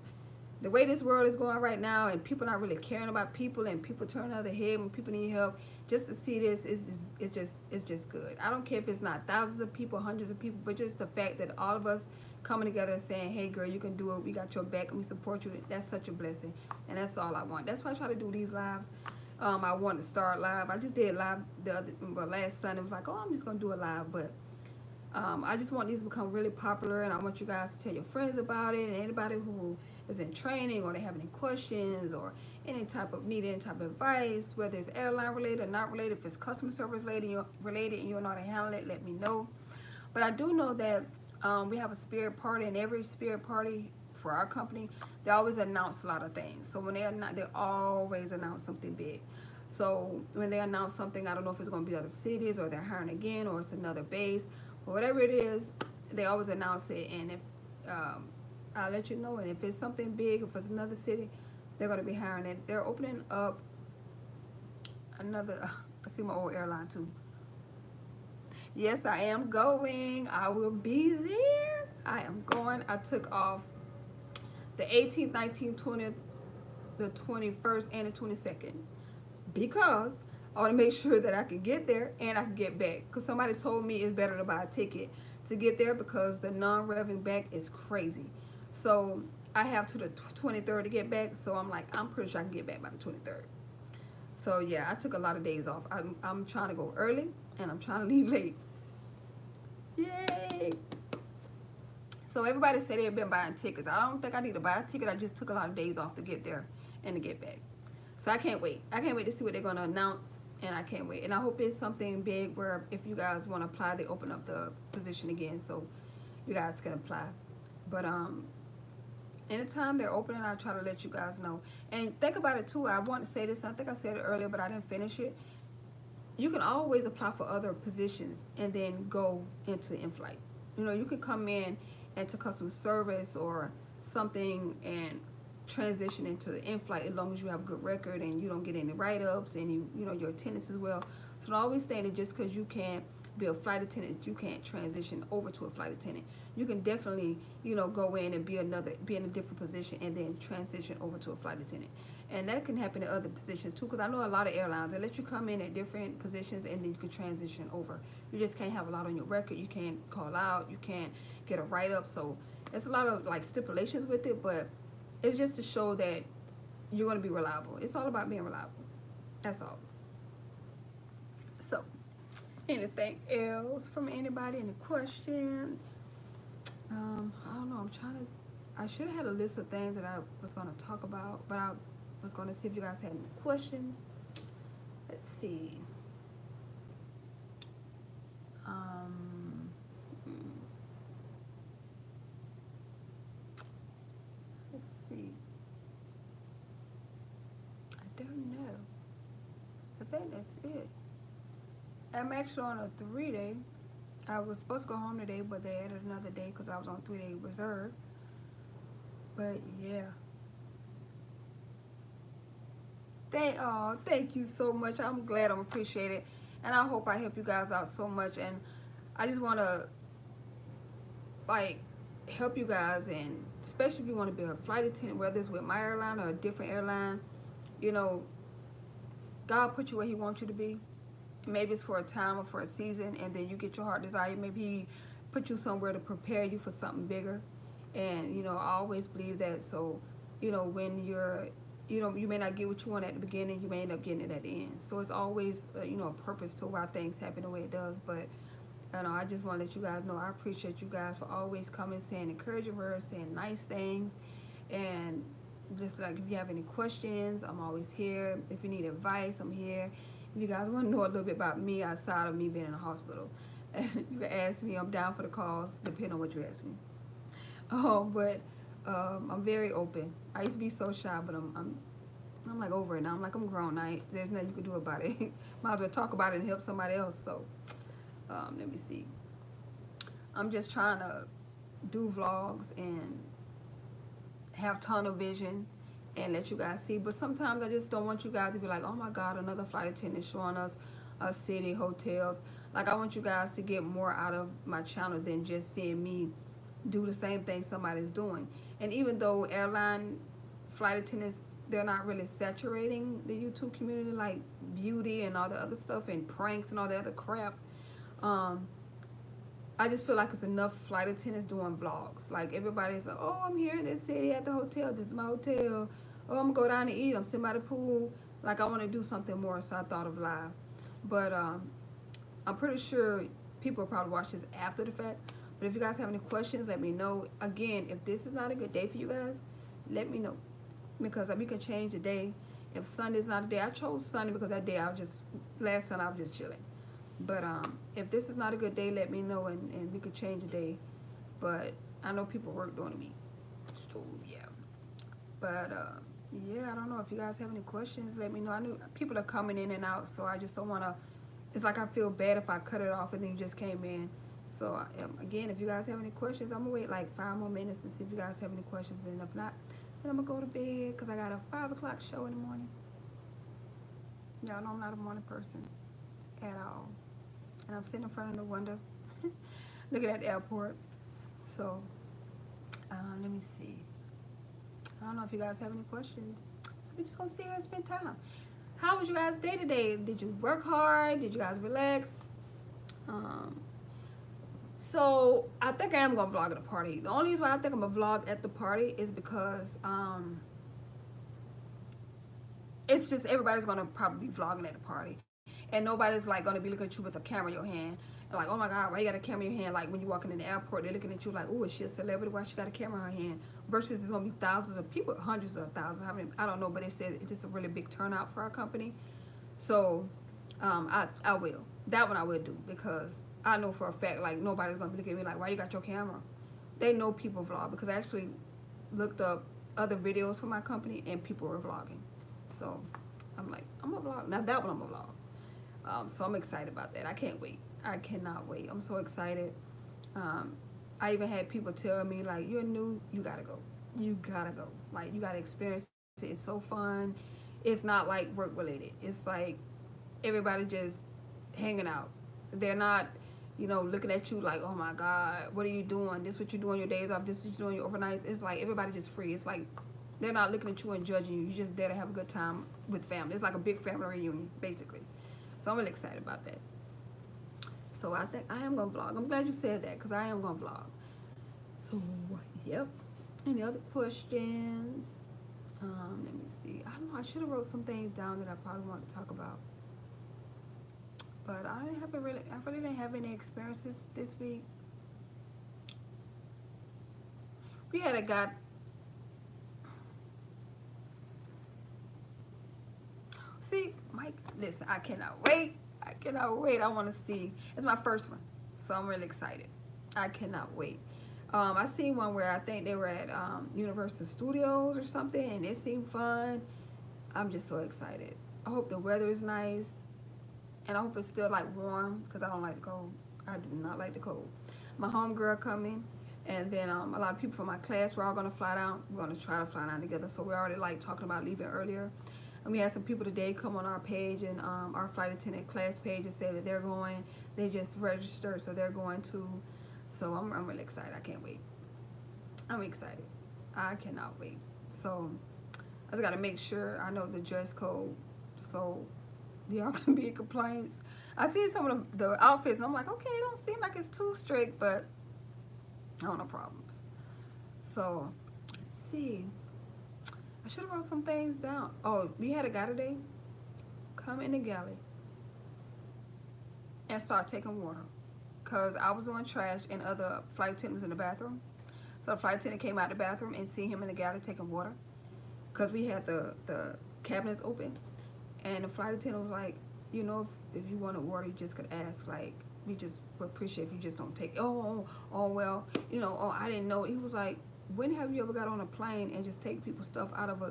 the way this world is going right now, and people not really caring about people, and people turn the other head when people need help, just to see this it's just good. I don't care if it's not thousands of people, hundreds of people, but just the fact that all of us coming together and saying, hey girl, you can do it, we got your back and we support you, that's such a blessing. And that's all I want. That's why I try to do these lives. I want to start live. I just did live last Sunday. I was like, oh, I'm just gonna do a live, but I just want these to become really popular, and I want you guys to tell your friends about it, and anybody who is in training, or they have any questions, or need any type of advice, whether it's airline related or not related, if it's customer service related and you don't know how to handle it, let me know. But I do know that we have a spirit party, and every spirit party for our company, they always announce a lot of things. So when they always announce something big. So when they announce something, I don't know if it's going to be other cities, or they're hiring again, or it's another base, or whatever it is, they always announce it. And if I'll let you know. And if it's something big, if it's another city, they're going to be hiring it. They're opening up another. I see my old airline too. Yes, I am going. I will be there. I am going. I took off the 18th, 19th, 20th, the 21st, and the 22nd because I want to make sure that I can get there and I can get back. Because somebody told me it's better to buy a ticket to get there because the non-revving back is crazy. So I have to the 23rd to get back. So I'm like, I'm pretty sure I can get back by the 23rd. So yeah, I took a lot of days off. I'm trying to go early and I'm trying to leave late. Yay! So everybody said they've been buying tickets. I don't think I need to buy a ticket. I just took a lot of days off to get there and to get back. So I can't wait. I can't wait to see what they're going to announce, and I can't wait. And I hope it's something big where if you guys want to apply, they open up the position again so you guys can apply. But anytime they're opening, I'll try to let you guys know. And think about it too. I want to say this. I think I said it earlier, but I didn't finish it. You can always apply for other positions and then go into in-flight. You know, you could come in into customer service or something and transition into the in-flight as long as you have a good record and you don't get any write-ups and you know your attendance as well. So don't always think that just because you can't be a flight attendant, you can't transition over to a flight attendant. You can definitely, you know, go in and be in a different position and then transition over to a flight attendant. And that can happen in other positions too, because I know a lot of airlines, they let you come in at different positions and then you can transition over. You just can't have a lot on your record. You can't call out. You can't get a write-up. So it's a lot of like stipulations with it, but it's just to show that you're going to be reliable. It's all about being reliable. That's all. So anything else from anybody? Any questions? I don't know. I should have had a list of things that I was going to talk about, but I was going to see if you guys had any questions. Let's see. Let's see. I don't know. I think that's it. I'm actually on a 3-day. I was supposed to go home today, but they added another day because I was on 3-day reserve. But yeah. Thank you so much. I'm glad. I'm appreciated. And I hope I help you guys out so much. And I just want to like help you guys, and especially if you want to be a flight attendant, whether it's with my airline or a different airline, you know, God put you where he wants you to be. Maybe it's for a time or for a season, and then you get your heart desire. Maybe he put you somewhere to prepare you for something bigger. And, you know, I always believe that. So, you know, when you're, you know, you may not get what you want at the beginning, you may end up getting it at the end. So it's always, you know, a purpose to why things happen the way it does. But, you know, I just want to let you guys know I appreciate you guys for always coming, saying encouraging words, saying nice things. And just like if you have any questions, I'm always here. If you need advice, I'm here. If you guys want to know a little bit about me outside of me being in the hospital, you can ask me. I'm down for the calls, depending on what you ask me. But I'm very open. I used to be so shy, but I'm like over it now. I'm like, I'm grown. There's nothing you can do about it. Might as well talk about it and help somebody else. So let me see. I'm just trying to do vlogs and have tunnel vision and let you guys see. But sometimes I just don't want you guys to be like, oh my God, another flight attendant showing us a city, hotels. Like, I want you guys to get more out of my channel than just seeing me do the same thing somebody's doing. And even though airline flight attendants, they're not really saturating the YouTube community like beauty and all the other stuff and pranks and all the other crap, I just feel like it's enough flight attendants doing vlogs. Like, everybody's like, oh, I'm here in this city at the hotel. This is my hotel. Oh, I'm going to go down and eat. I'm sitting by the pool. Like, I want to do something more, so I thought of live. But I'm pretty sure people will probably watch this after the fact. But if you guys have any questions, let me know. Again, if this is not a good day for you guys, let me know, because we can change the day. If Sunday's not a day, I chose Sunday because that day I was just, last Sunday I was just chilling. But if this is not a good day, let me know, and we could change the day. But I know people work during the week, so yeah. But yeah, I don't know if you guys have any questions. Let me know. I knew people are coming in and out, so I just don't want to. It's like I feel bad if I cut it off and then you just came in. So again, if you guys have any questions, I'm gonna wait like 5 more minutes and see if you guys have any questions. And if not, then I'm gonna go to bed because I got a 5 o'clock show in the morning. Y'all know I'm not a morning person at all. And I'm sitting in front of the window looking at the airport. So let me see. I don't know if you guys have any questions. So we're just gonna sit here and spend time. How was you guys' day today? Did you work hard? Did you guys relax? So I think I am gonna vlog at the party. The only reason why I think I'm gonna vlog at the party is because it's just everybody's gonna probably be vlogging at the party, and nobody's like gonna be looking at you with a camera in your hand and like, oh my god, why you got a camera in your hand? Like when you're walking in the airport, they're looking at you like, oh, is she a celebrity? Why she got a camera in her hand? Versus there's gonna be thousands of people, hundreds of thousands. I don't know, but it says it's just a really big turnout for our company. So I will. That one I will do, because I know for a fact like nobody's gonna be looking at me like, why you got your camera? They know people vlog, because I actually looked up other videos for my company and people were vlogging. So I'm like, I'm gonna vlog. Now that one I'm gonna vlog. So I'm excited about that. I can't wait. I cannot wait. I'm so excited. I even had people tell me like, you're new, you gotta go. You gotta go. Like you gotta experience it. It's so fun. It's not like work related. It's like everybody just hanging out. They're not, looking at you like, oh my God, what are you doing? This what you do on your days off. This what you do on your overnights. It's like everybody just free. It's like they're not looking at you and judging you. You're just there to have a good time with family. It's like a big family reunion, basically. So I'm really excited about that. So I think I am going to vlog. I'm glad you said that, because I am going to vlog. So, yep. Any other questions? Let me see. I don't know. I should have wrote some things down that I probably wanted to talk about. But I really didn't have any experiences this week. We had a guy. See, Mike, listen, I cannot wait. I cannot wait. I want to see. It's my first one, so I'm really excited. I cannot wait. I seen one where I think they were at Universal Studios or something, and it seemed fun. I'm just so excited. I hope the weather is nice, and I hope it's still like warm, because I don't like the cold. I do not like the cold. My homegirl coming, and then a lot of people from my class, we're all going to fly down. We're going to try to fly down together, so we're already like talking about leaving earlier. And we had some people today come on our page and our flight attendant class page and say that they're going. They just registered, so they're going to. So I'm really excited. I can't wait. I'm excited. I cannot wait. So I just got to make sure I know the dress code, so y'all can be in compliance. I see some of the outfits, and I'm like, okay, it don't seem like it's too strict, but I don't know problems. So let's see. I should have wrote some things down. Oh, we had a guy today come in the galley and start taking water, because I was doing trash and other flight attendant was in the bathroom. So the flight attendant came out the bathroom and see him in the galley taking water, because we had the cabinets open, and the flight attendant was like, if you wanted water, you just could ask. Like, we just would appreciate if you just don't take it. Oh, well, I didn't know. He was like, when have you ever got on a plane and just take people's stuff out of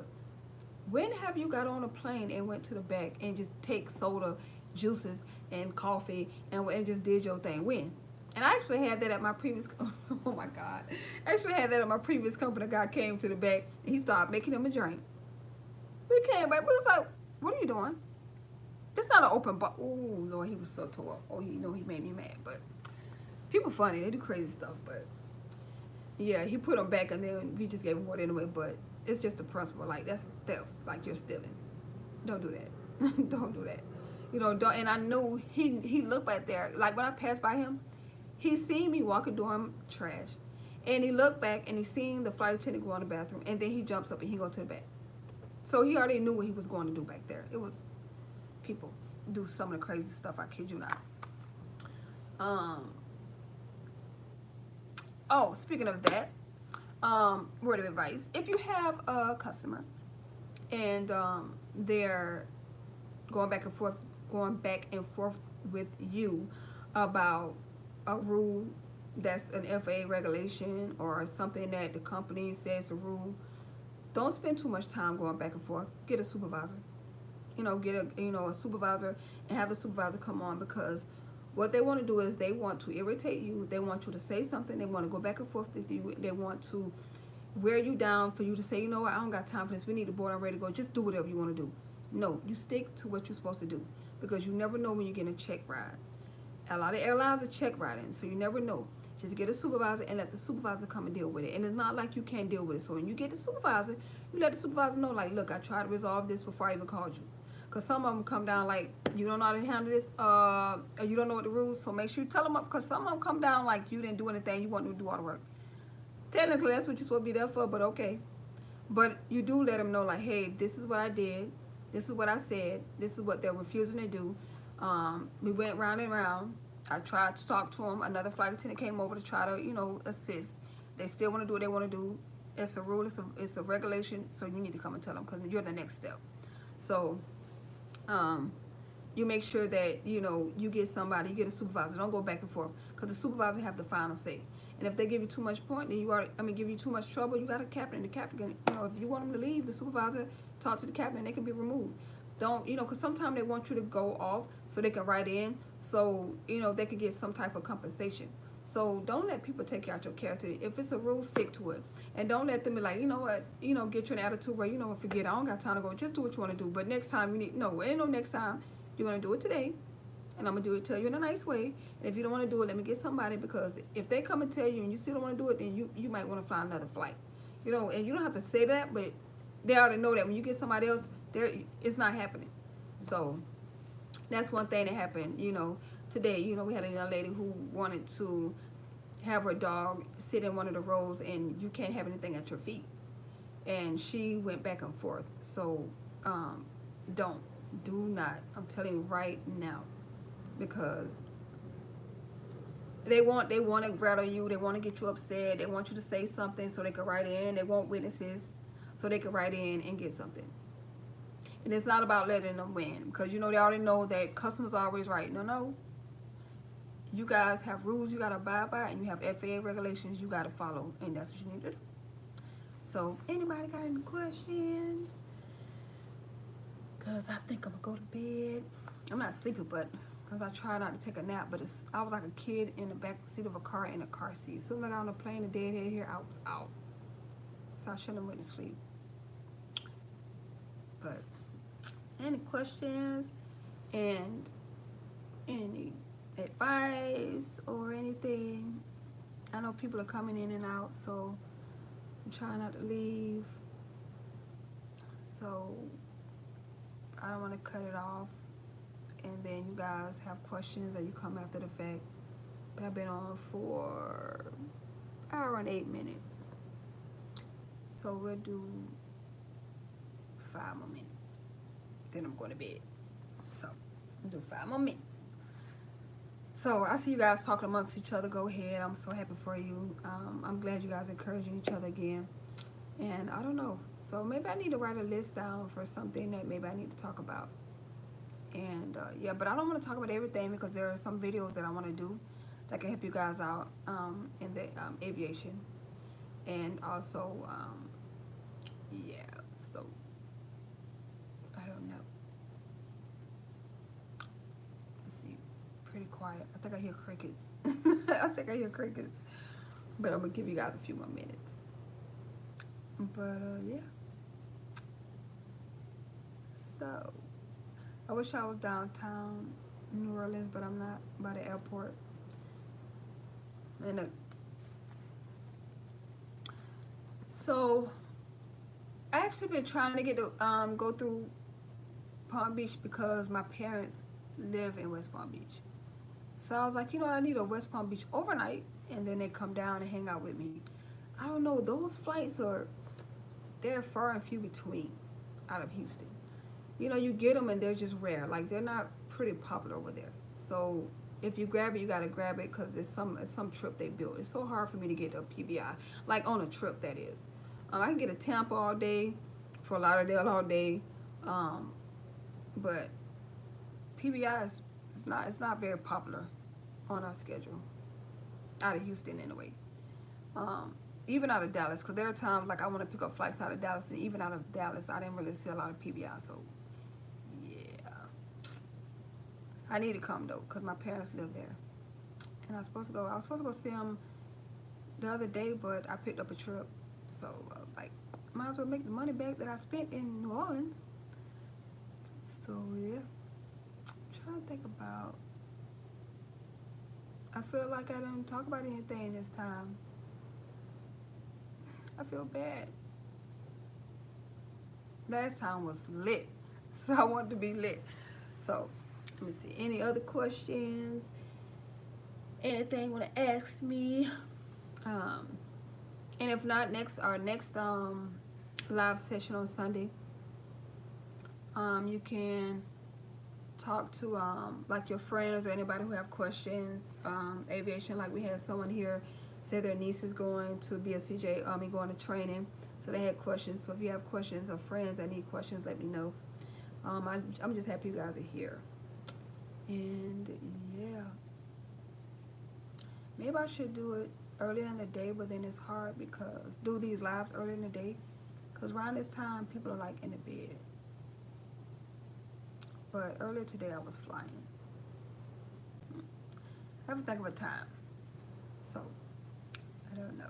when have you got on a plane and went to the back and just take soda, juices, and coffee and just did your thing? When? And I actually had that at my previous, oh my God. I actually had that at my previous company. A guy came to the back and he started making him a drink. We came back, we was like, what are you doing? This not an open bar. Oh, Lord, he was so tore up. Oh, he made me mad. But people funny, they do crazy stuff, but yeah, he put them back and then we just gave him water anyway. But it's just a principle. Like, that's theft. Like, you're stealing. Don't do that. Don't do that. Don't. And I knew he looked back there. Like, when I passed by him, he seen me walking doing trash. And he looked back and he seen the flight attendant go in the bathroom. And then he jumps up and he go to the back. So he already knew what he was going to do back there. It was, people do some of the crazy stuff. I kid you not. Oh, speaking of that, Word of advice: if you have a customer and they're going back and forth, going back and forth with you about a rule that's an FAA regulation or something that the company says a rule, don't spend too much time going back and forth. Get a supervisor. Get a supervisor and have the supervisor come on, because what they want to do is they want to irritate you. They want you to say something. They want to go back and forth with you. They want to wear you down for you to say, you know what, I don't got time for this. We need the board. I'm ready to go. Just do whatever you want to do. No, you stick to what you're supposed to do, because you never know when you're getting a check ride. A lot of airlines are check riding, so you never know. Just get a supervisor and let the supervisor come and deal with it. And it's not like you can't deal with it. So when you get the supervisor, you let the supervisor know, like, look, I tried to resolve this before I even called you. Because some of them come down like, you don't know how to handle this, or you don't know what the rules, so make sure you tell them up, because some of them come down like you didn't do anything, you want them to do all the work. Technically, that's what you're supposed to be there for, but okay. But you do let them know, like, hey, this is what I did, this is what I said, this is what they're refusing to do. We went round and round. I tried to talk to them. Another flight attendant came over to try to, assist. They still want to do what they want to do. It's a rule, it's a regulation, so you need to come and tell them, because you're the next step. So, you make sure that, you get somebody, you get a supervisor. Don't go back and forth, because the supervisor have the final say. And if they give you too much point, then give you too much trouble, you got a captain. The captain can, if you want them to leave, the supervisor talk to the captain, and they can be removed. Don't, because sometimes they want you to go off so they can write in, so, they can get some type of compensation. So don't let people take out your character. If it's a rule, stick to it. And don't let them be like, you know what, get you an attitude where, forget, I don't got time to go. Just do what you want to do. But next time, ain't no next time. You're going to do it today. And I'm going to tell you in a nice way. And if you don't want to do it, let me get somebody, because if they come and tell you and you still don't want to do it, then you might want to find another flight. And you don't have to say that, but they already know that when you get somebody else, it's not happening. So that's one thing that happened, today. We had a young lady who wanted to have her dog sit in one of the rows, and you can't have anything at your feet. And she went back and forth. So do not, I'm telling you right now, because they want to rattle you. They want to get you upset. They want you to say something so they can write in. They want witnesses so they can write in and get something. And it's not about letting them win, because they already know that customers are always right. No. You guys have rules you got to abide by, and you have FAA regulations you got to follow, and that's what you need to do. So, anybody got any questions? Because I think I'm going to go to bed. I'm not sleepy, but because I try not to take a nap, but I was like a kid in the back seat of a car in a car seat. Soon as I got on the plane, the deadhead here, I was out. So I shouldn't have went to sleep. But any questions and any advice or anything? I know people are coming in and out, so I'm trying not to leave. So I don't want to cut it off and then you guys have questions or you come after the fact. But I've been on for an hour and 8 minutes. So we'll do 5 more minutes. Then I'm going to bed. So we'll do 5 more minutes. So I see you guys talking amongst each other. Go ahead. I'm so happy for you. I'm glad you guys are encouraging each other again. And I don't know. So maybe I need to write a list down for something that maybe I need to talk about. And yeah, but I don't want to talk about everything because there are some videos that I want to do that can help you guys out in the aviation. And also, yeah, so I don't know. Let's see, pretty quiet. I think I hear crickets. I think I hear crickets. But I'm going to give you guys a few more minutes. But yeah. So, I wish I was downtown New Orleans, but I'm not, by the airport. And so I actually been trying to get to go through Palm Beach because my parents live in West Palm Beach. So I was like, you know, I need a West Palm Beach overnight, and then they come down and hang out with me. I don't know, those flights they're far and few between out of Houston. You know, you get them and they're just rare. Like, they're not pretty popular over there. So if you grab it, you gotta grab it because it's some trip they built. It's so hard for me to get a PBI, like on a trip that is. I can get a Tampa all day, Fort Lauderdale all day, um, but PBI is it's not very popular on our schedule out of Houston anyway. Um, Even out of Dallas, because there are times like I want to pick up flights out of Dallas, and even out of Dallas, I didn't really see a lot of PBI. So yeah, I need to come though, because my parents live there, and I was supposed to go. I was supposed to go see them the other day, but I picked up a trip, so I was like, might as well make the money back that I spent in New Orleans. So yeah, I'm trying to think about. I feel like I didn't talk about anything this time. I feel bad. Last time was lit, so I want to be lit. So let me see. Any other questions? Anything want to ask me? Um, and if not, our next live session on Sunday, you can talk to like your friends or anybody who have questions. Aviation, like we had someone here say their niece is going to be a CJ Army, going to training, so they had questions. So if you have questions or friends that need questions, let me know. I'm just happy you guys are here. And yeah, maybe I should do it earlier in the day, but then it's hard because do these lives early in the day, because around this time people are like in the bed. But earlier today I was flying. I have to think of a time. So I don't know.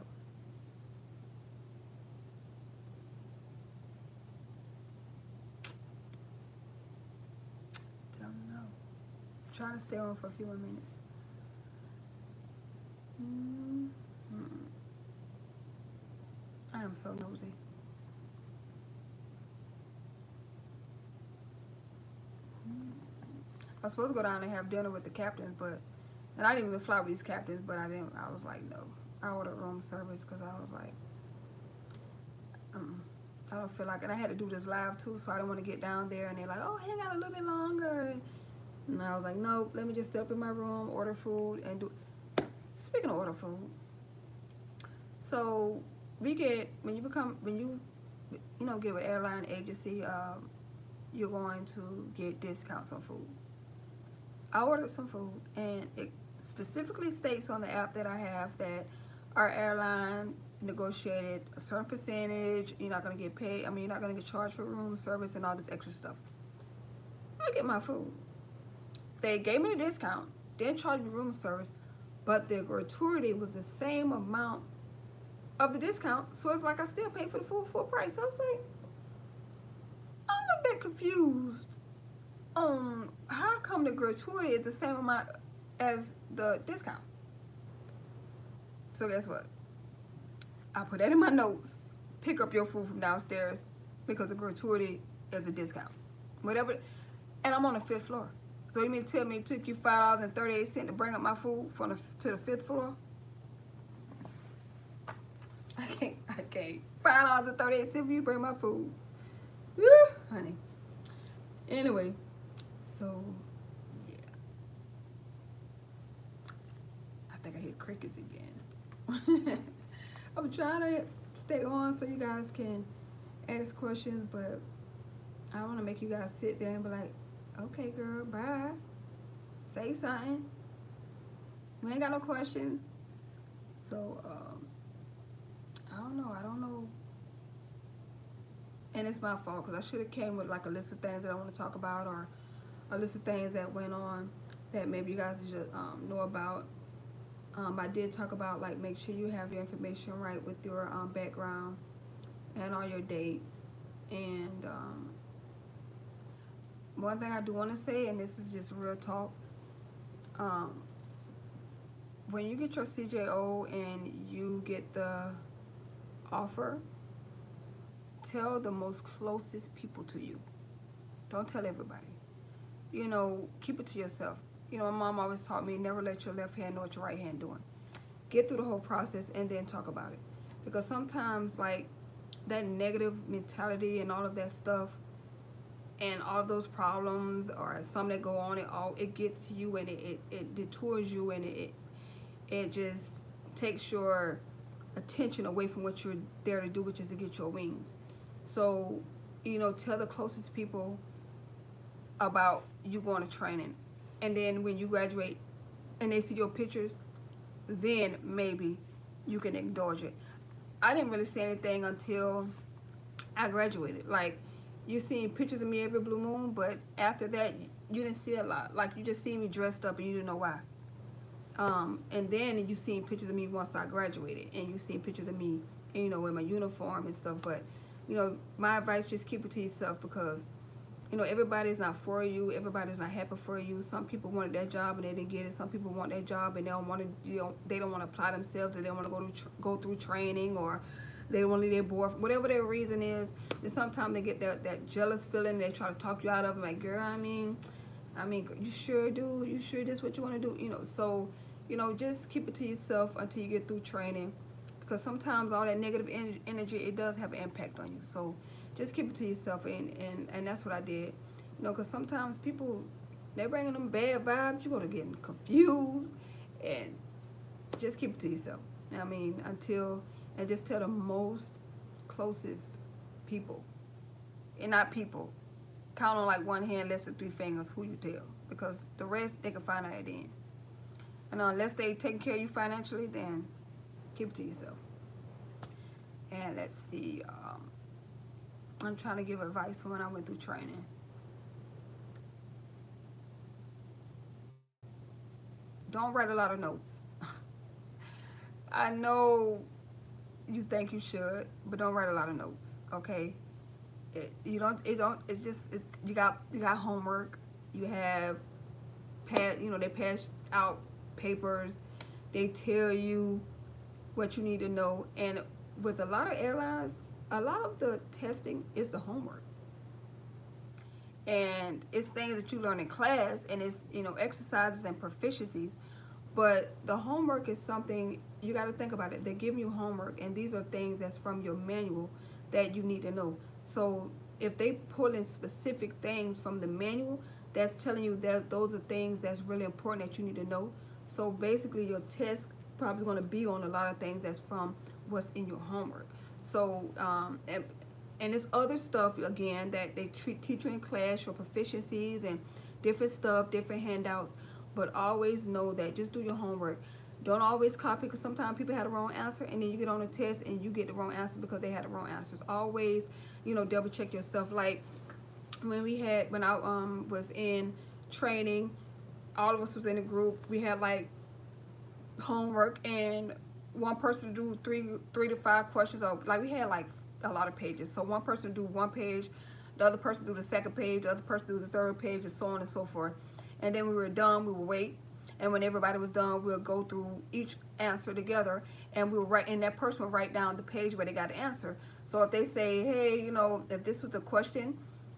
Don't know. I'm trying to stay on for a few more minutes. I am so nosy. I was supposed to go down and have dinner with the captains, but and I didn't even fly with these captains, but I didn't. I was like, no. I ordered room service because I was like, I don't feel like, and I had to do this live too, so I didn't want to get down there and they're like, oh, hang out a little bit longer, and I was like, no, let me just stay up in my room, order food, and do. Speaking of order food, so we get when you get with airline agency, you're going to get discounts on food. I ordered some food, and it specifically states on the app that I have that our airline negotiated a certain percentage. You're not going to get paid. I mean, you're not going to get charged for room service and all this extra stuff. I get my food. They gave me the discount, didn't charge me room service, but the gratuity was the same amount of the discount. So it's like I still paid for the food full price. I was like, I'm a bit confused. How come the gratuity is the same amount as the discount? So guess what? I put that in my notes. Pick up your food from downstairs because the gratuity is a discount. Whatever. And I'm on the 5th floor. So you mean to tell me it took you $5.38 to bring up my food to the 5th floor? I can't. $5.38 for you to bring my food. Woo, honey. Anyway. So, yeah. I think I hear crickets again. I'm trying to stay on so you guys can ask questions, but I don't want to make you guys sit there and be like, okay, girl, bye. Say something. We ain't got no questions. So, I don't know. And it's my fault because I should have came with like a list of things that I want to talk about, or a list of things that went on that maybe you guys should know about. I did talk about like make sure you have your information right with your background and all your dates. And one thing I do want to say, and this is just real talk, when you get your CJO and you get the offer, tell the most closest people to you. Don't tell everybody. Keep it to yourself. My mom always taught me, never let your left hand know what your right hand doing. Get through the whole process and then talk about it. Because sometimes, like, that negative mentality and all of that stuff, and all those problems or some that go on, it gets to you, and it detours you, and it just takes your attention away from what you're there to do, which is to get your wings. So, tell the closest people about you going to training, and then when you graduate and they see your pictures, then maybe you can indulge it. I didn't really say anything until I graduated. Like, you seen pictures of me every blue moon, but after that, you didn't see a lot. Like, you just see me dressed up, and you didn't know why. And then you seen pictures of me once I graduated, and you seen pictures of me, in my uniform and stuff. But, my advice, just keep it to yourself, because, everybody's not for you. Everybody's not happy for you. Some people wanted that job and they didn't get it. Some people want that job and they don't want to, they don't want to apply themselves. They don't want to go through training, or they don't want to leave their board, whatever their reason is. And sometimes they get that jealous feeling. They try to talk you out of it. Like, girl, I mean, you sure do? You sure this what you want to do? So, just keep it to yourself until you get through training, because sometimes all that negative energy, it does have an impact on you. So just keep it to yourself, and that's what I did. Because sometimes people, they're bringing them bad vibes. You're going to get confused, and just keep it to yourself. And just tell the most closest people, and not people. Count on like one hand, less than 3 fingers who you tell, because the rest they can find out at the end. And unless they taking care of you financially, then keep it to yourself. And let's see, I'm trying to give advice for when I went through training. Don't write a lot of notes. I know you think you should, but don't write a lot of notes, okay? You got homework. You have they pass out papers. They tell you what you need to know. And with a lot of airlines, a lot of the testing is the homework. And it's things that you learn in class, and it's, exercises and proficiencies. But the homework is something, you got to think about it. They're giving you homework, and these are things that's from your manual that you need to know. So if they pull in specific things from the manual, that's telling you that those are things that's really important that you need to know. So basically your test probably is going to be on a lot of things that's from what's in your homework. So and there's other stuff, again, that they teach you in class, your proficiencies and different stuff, different handouts. But always know that just do your homework. Don't always copy, because sometimes people have the wrong answer, and then you get on a test and you get the wrong answer because they had the wrong answers. Always, double check your stuff. Like when I was in training, all of us was in a group. We had like homework, and one person do three to 5 questions. Or like, we had like a lot of pages. So one person do 1 page, the other person do the 2nd page, the other person do the 3rd page, and so on and so forth. And then we were done, we would wait. And when everybody was done, we'll go through each answer together, and we'll write, and that person will write down the page where they got the answer. So if they say, hey, if this was the question,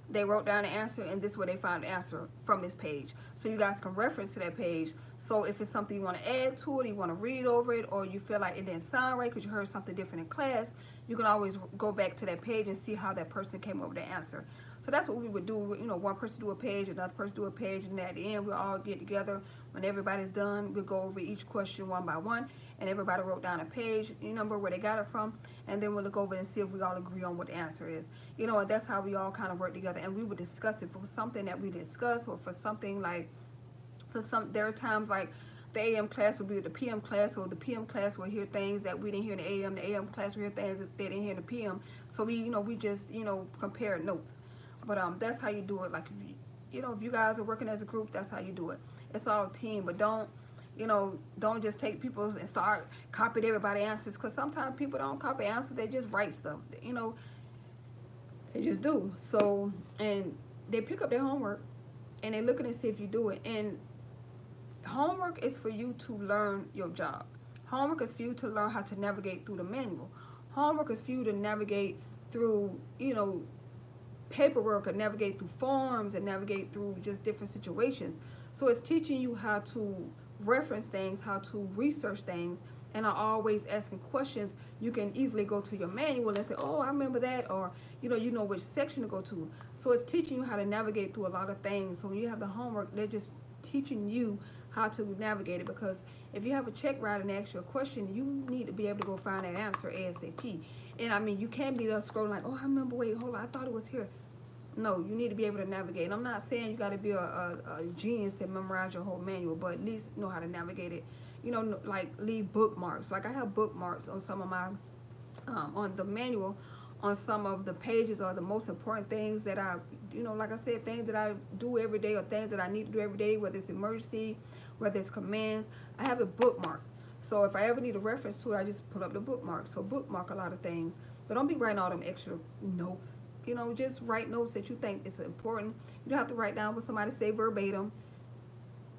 they wrote down the answer, and this is where they found the answer from this page. So you guys can reference to that page. So if it's something you want to add to it, you want to read over it, or you feel like it didn't sound right because you heard something different in class, you can always go back to that page and see how that person came up with the answer. So that's what we would do. One person do a page, another person do a page, and at the end we'll all get together. When everybody's done, we'll go over each question one by one, and everybody wrote down a page number where they got it from, and then we'll look over and see if we all agree on what the answer is. And that's how we all kind of work together, and we would discuss it for something that we discuss, or for something like, there are times like the AM class will be with the PM class, or the PM class will hear things that we didn't hear in the AM class will hear things that they didn't hear in the PM. So we just compare notes. But that's how you do it. Like, if you guys are working as a group, that's how you do it. It's all team, but don't just take people's and start copying everybody's answers, because sometimes people don't copy answers, they just write stuff. They just do. So, and they pick up their homework, and they're looking to see if you do it. And homework is for you to learn your job. Homework is for you to learn how to navigate through the manual. Homework is for you to navigate through, paperwork, or navigate through forms, and navigate through just different situations. So it's teaching you how to reference things, how to research things, and are always asking questions, you can easily go to your manual and say, oh, I remember that, or you know which section to go to. So it's teaching you how to navigate through a lot of things. So when you have the homework, they're just teaching you how to navigate it, because if you have a check ride and they ask you a question, you need to be able to go find that answer ASAP. And I mean, you can't be there scrolling like, oh, I remember, wait, hold on, I thought it was here. No, you need to be able to navigate. And I'm not saying you got to be a genius and memorize your whole manual, but at least know how to navigate it. Like leave bookmarks. Like I have bookmarks on some of my, on the manual, on some of the pages, or the most important things that I, like I said, things that I do every day, or things that I need to do every day, whether it's emergency, whether it's commands. I have it bookmarked. So if I ever need a reference to it, I just put up the bookmark. So bookmark a lot of things, but don't be writing all them extra notes. Just write notes that you think is important. You don't have to write down what somebody say verbatim.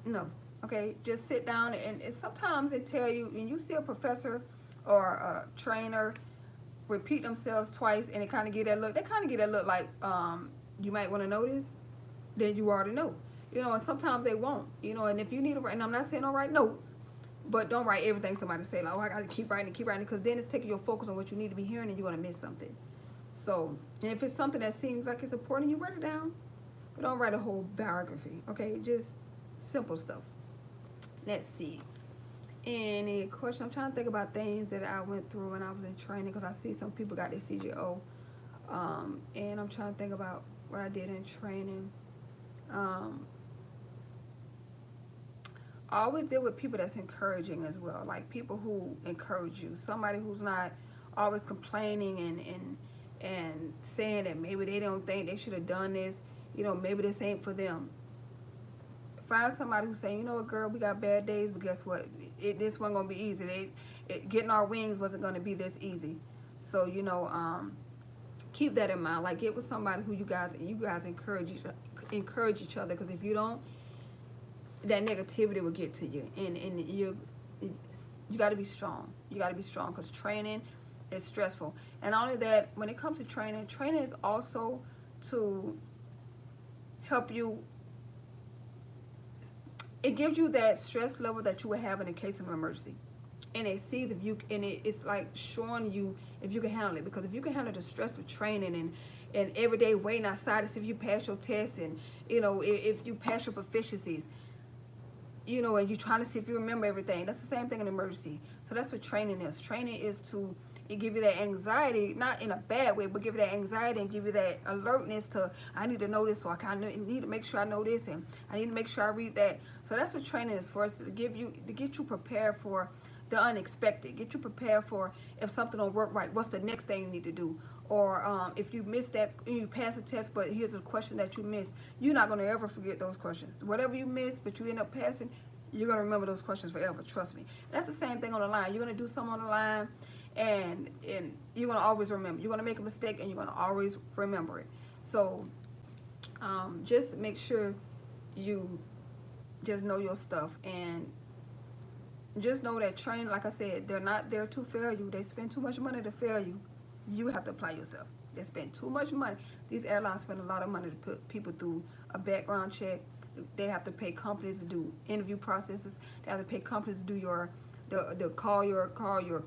No, okay? Just sit down, and sometimes they tell you, and you see a professor or a trainer repeat themselves twice, and they kind of get that look. They kind of get that look like, you might want to know this, then you already know. And sometimes they won't. And if you need to write, and I'm not saying don't write notes, but don't write everything somebody say, like, oh, I got to keep writing, because then it's taking your focus on what you need to be hearing, and you're going to miss something. So, and if it's something that seems like it's important, you write it down. But don't write a whole biography, okay? Just simple stuff. Let's see. Any question? I'm trying to think about things that I went through when I was in training, because I see some people got their CGO. And I'm trying to think about what I did in training. I always deal with people that's encouraging as well, like people who encourage you. Somebody who's not always complaining and saying that maybe they don't think they should have done this, maybe this ain't for them. Find somebody who's saying, you know what, girl, we got bad days, but guess what? This wasn't going to be easy. Getting our wings wasn't going to be this easy. So, keep that in mind. Like, get with somebody who you guys encourage each other, because if you don't, that negativity will get to you. And you got to be strong. You got to be strong, because training is stressful. And not only that, when it comes to training is also to help you. It gives you that stress level that you would have in a case of an emergency, and it sees if you, and it's like showing you if you can handle it. Because if you can handle the stress of training and every day waiting outside to see if you pass your tests, and if you pass your proficiencies, and you're trying to see if you remember everything. That's the same thing in emergency. So that's what training is. Training is to give you that anxiety, not in a bad way, but give you that anxiety and give you that alertness to, I need to know this, so I need to make sure I know this, and I need to make sure I read that. So that's what training is for, us to get you prepared for the unexpected, get you prepared for if something don't work right, what's the next thing you need to do. Or if you miss that, you pass a test, but here's a question that you missed, you're not going to ever forget those questions. Whatever you missed, but you end up passing, you're going to remember those questions forever, trust me. That's the same thing on the line. You're going to do something on the line, and you're going to always remember. You're going to make a mistake, and you're going to always remember it. So just make sure you just know your stuff, and just know that training, like I said, they're not there to fail you. They spend too much money to fail you. You have to apply yourself. They spend too much money. These airlines spend a lot of money to put people through a background check. They have to pay companies to do interview processes. They have to pay companies to do call your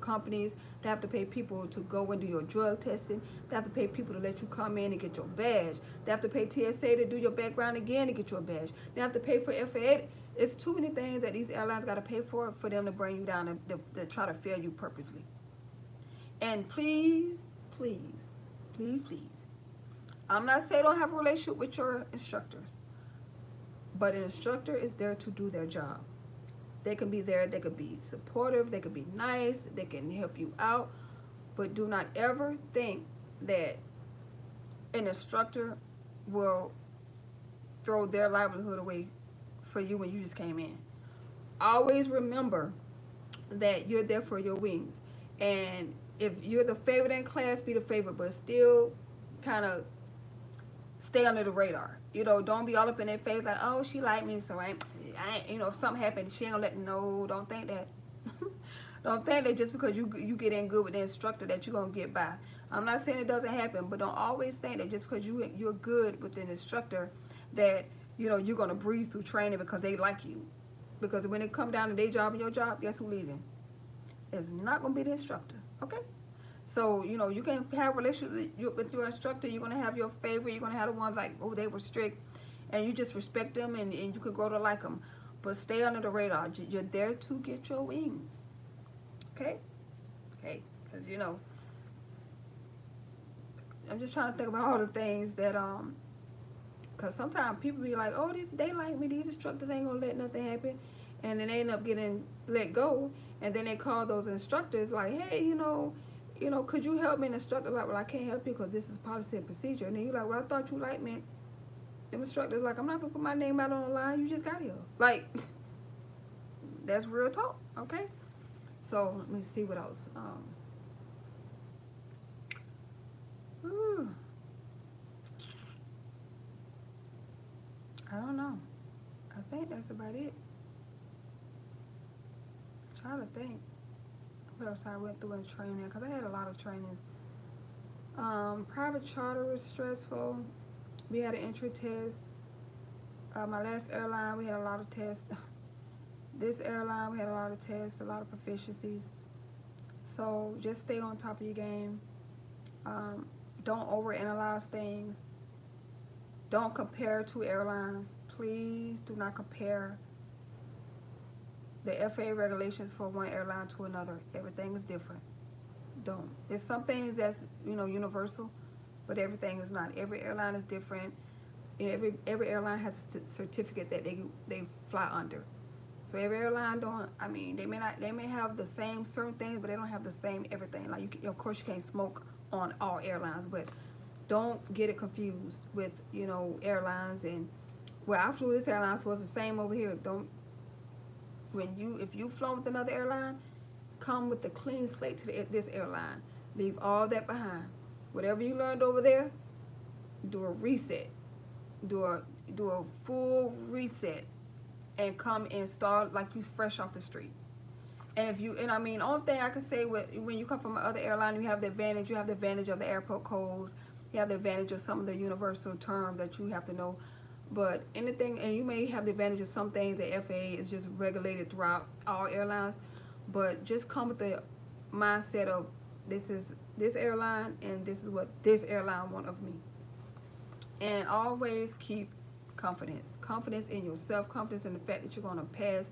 companies. They have to pay people to go and do your drug testing. They have to pay people to let you come in and get your badge. They have to pay TSA to do your background again to get your badge. They have to pay for FAA. It's too many things that these airlines got to pay for them to bring you down and to try to fail you purposely. And please, I'm not saying don't have a relationship with your instructors, but an instructor is there to do their job. They can be there, they could be supportive, they could be nice, they can help you out, but do not ever think that an instructor will throw their livelihood away for you when you just came in. Always remember that you're there for your wings. And if you're the favorite in class, be the favorite, but still kind of stay under the radar. Don't be all up in their face like, oh, she liked me, so I ain't, if something happened, she ain't gonna let me know. Don't think that. Don't think that just because you get in good with the instructor that you're gonna get by. I'm not saying it doesn't happen, but don't always think that just because you're good with an instructor that you're gonna breeze through training because they like you. Because when it come down to their job and your job, guess who's leaving? It's not going to be the instructor, okay? So, you know, you can have a relationship with your instructor. You're going to have your favorite. You're going to have the ones like, oh, they were strict. And you just respect them and you could grow to like them. But stay under the radar. You're there to get your wings. Okay? Okay. Because, you know, I'm just trying to think about all the things that, because sometimes people be like, oh, they like me. These instructors ain't going to let nothing happen. And then they end up getting let go. And then they call those instructors like, hey, could you help me? And the instructor like, well, I can't help you because this is policy and procedure. And then you're like, well, I thought you liked me. The instructor's like, I'm not going to put my name out on the line. You just got here. Like, that's real talk, okay? So, let me see what else. Ooh, I don't know. I think that's about it. I'm trying to think what else I went through in training, because I had a lot of trainings. Private charter was stressful. We had an entry test. My last airline, we had a lot of tests. This airline, we had a lot of tests, a lot of proficiencies. So just stay on top of your game. Don't overanalyze things. Don't compare two airlines. Please do not compare the FAA regulations for one airline to another. Everything is different. Don't. There's some things that's, universal, but everything is not. Every airline is different. Every airline has a certificate that they fly under. So every airline they may have the same certain things, but they don't have the same everything. Like of course you can't smoke on all airlines, but don't get it confused with, airlines. And where I flew, this airline was the same over here. If you flown with another airline, come with the clean slate to this airline. Leave all that behind. Whatever you learned over there, do a reset. Do a full reset and come and start like you fresh off the street. And only thing I can say when you come from another airline, you have the advantage. You have the advantage of the airport codes. You have the advantage of some of the universal terms that you have to know. But anything, and you may have the advantage of some things that FAA is just regulated throughout all airlines. But just come with the mindset of this is this airline and this is what this airline want of me. And always keep confidence in yourself, confidence in the fact that you're going to pass.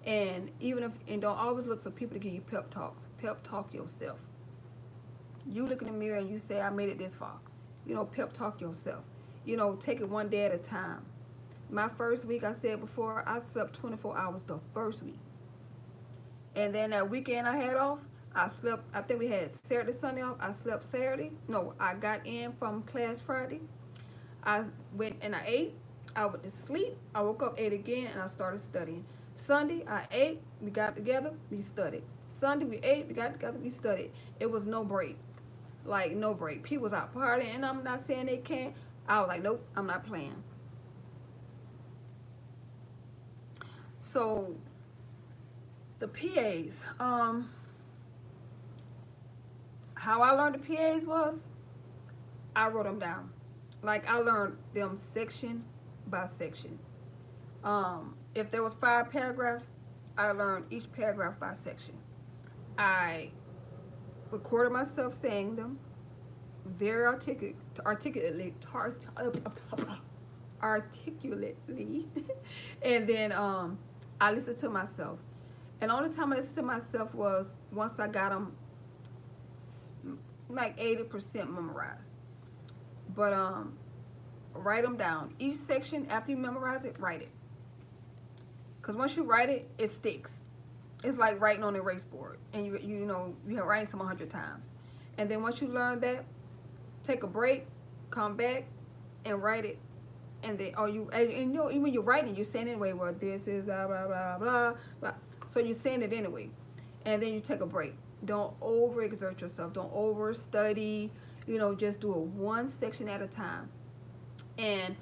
And don't always look for people to give you pep talks. Pep talk yourself. You look in the mirror and you say, I made it this far. Pep talk yourself. Take it one day at a time. My first week, I said before, I slept 24 hours the first week. And then that weekend I had off, I slept, I think we had Saturday, Sunday off. I slept Saturday. No, I got in from class Friday. I went and I ate. I went to sleep. I woke up, ate again, and I started studying. Sunday, I ate. We got together. We studied. Sunday, we ate. We got together. We studied. It was no break. Like, no break. People was out partying, and I'm not saying they can't. I was like, nope, I'm not playing. So, the PAs. How I learned the PAs was, I wrote them down. Like, I learned them section by section. If there was 5 paragraphs, I learned each paragraph by section. I recorded myself saying them very articulately, and then I listened to myself. And the only time I listened to myself was once I got them like 80% memorized. But write them down. Each section, after you memorize it, write it. Because once you write it, it sticks. It's like writing on a erase board. And you have writing some 100 times. And then once you learn that, take a break, come back, and write it. And then, when you're writing, you're saying anyway, well, this is blah, blah, blah, blah, blah. So you're saying it anyway. And then you take a break. Don't overexert yourself. Don't overstudy. Just do it one section at a time. And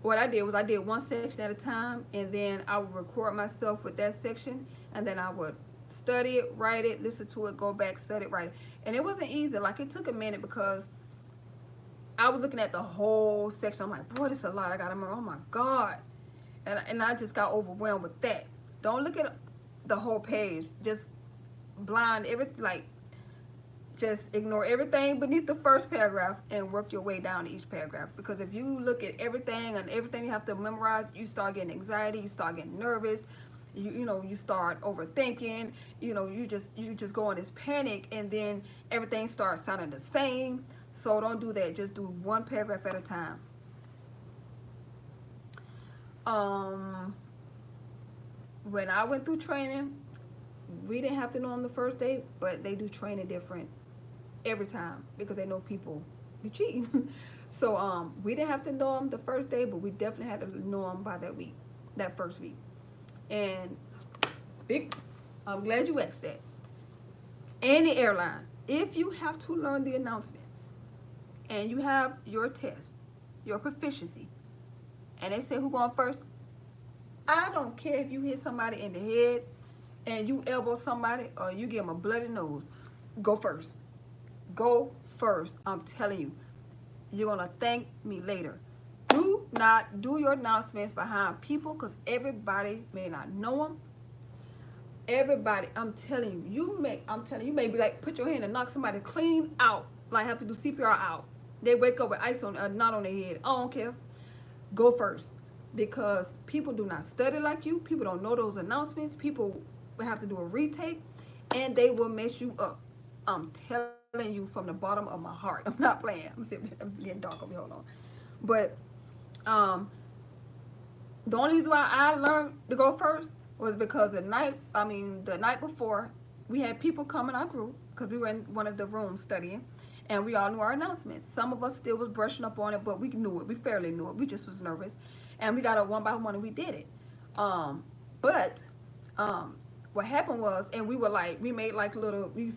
what I did was I did one section at a time, and then I would record myself with that section, and then I would study it, write it, listen to it, go back, study it, write it. And it wasn't easy. Like, it took a minute because I was looking at the whole section. I'm like, boy, this is a lot. I got to remember. Oh, my God. And I just got overwhelmed with that. Don't look at the whole page. Just blind every like just ignore everything beneath the first paragraph and work your way down to each paragraph. Because if you look at everything and everything you have to memorize, you start getting anxiety, you start getting nervous, you start overthinking, you just go in this panic, and then everything starts sounding the same. So don't do that. Just do one paragraph at a time. Um, when I went through training, we didn't have to know them the first day, but they do training different every time because they know people be cheating. So we didn't have to know them the first day, but we definitely had to know them by that first week. And I'm glad you asked that. Any airline, if you have to learn the announcements and you have your test, your proficiency, and they say who going first, I don't care if you hit somebody in the head and you elbow somebody or you give them a bloody nose. Go first. Go first. I'm telling you. You're going to thank me later. Do not do your announcements behind people because everybody may not know them. Everybody, I'm telling you, you may be like, put your hand and knock somebody clean out. Like have to do CPR out. They wake up with ice on, not on their head. I don't care. Go first. Because people do not study like you. People don't know those announcements. People will have to do a retake. And they will mess you up. I'm telling you from the bottom of my heart. I'm not playing. I'm getting dark over here. Hold on. But the only reason why I learned to go first was because the night before, we had people come in our group because we were in one of the rooms studying, and we all knew our announcements. Some of us still was brushing up on it, but we knew it. We fairly knew it. We just was nervous, and we got it one by one, and we did it. But what happened was, and we made like little, we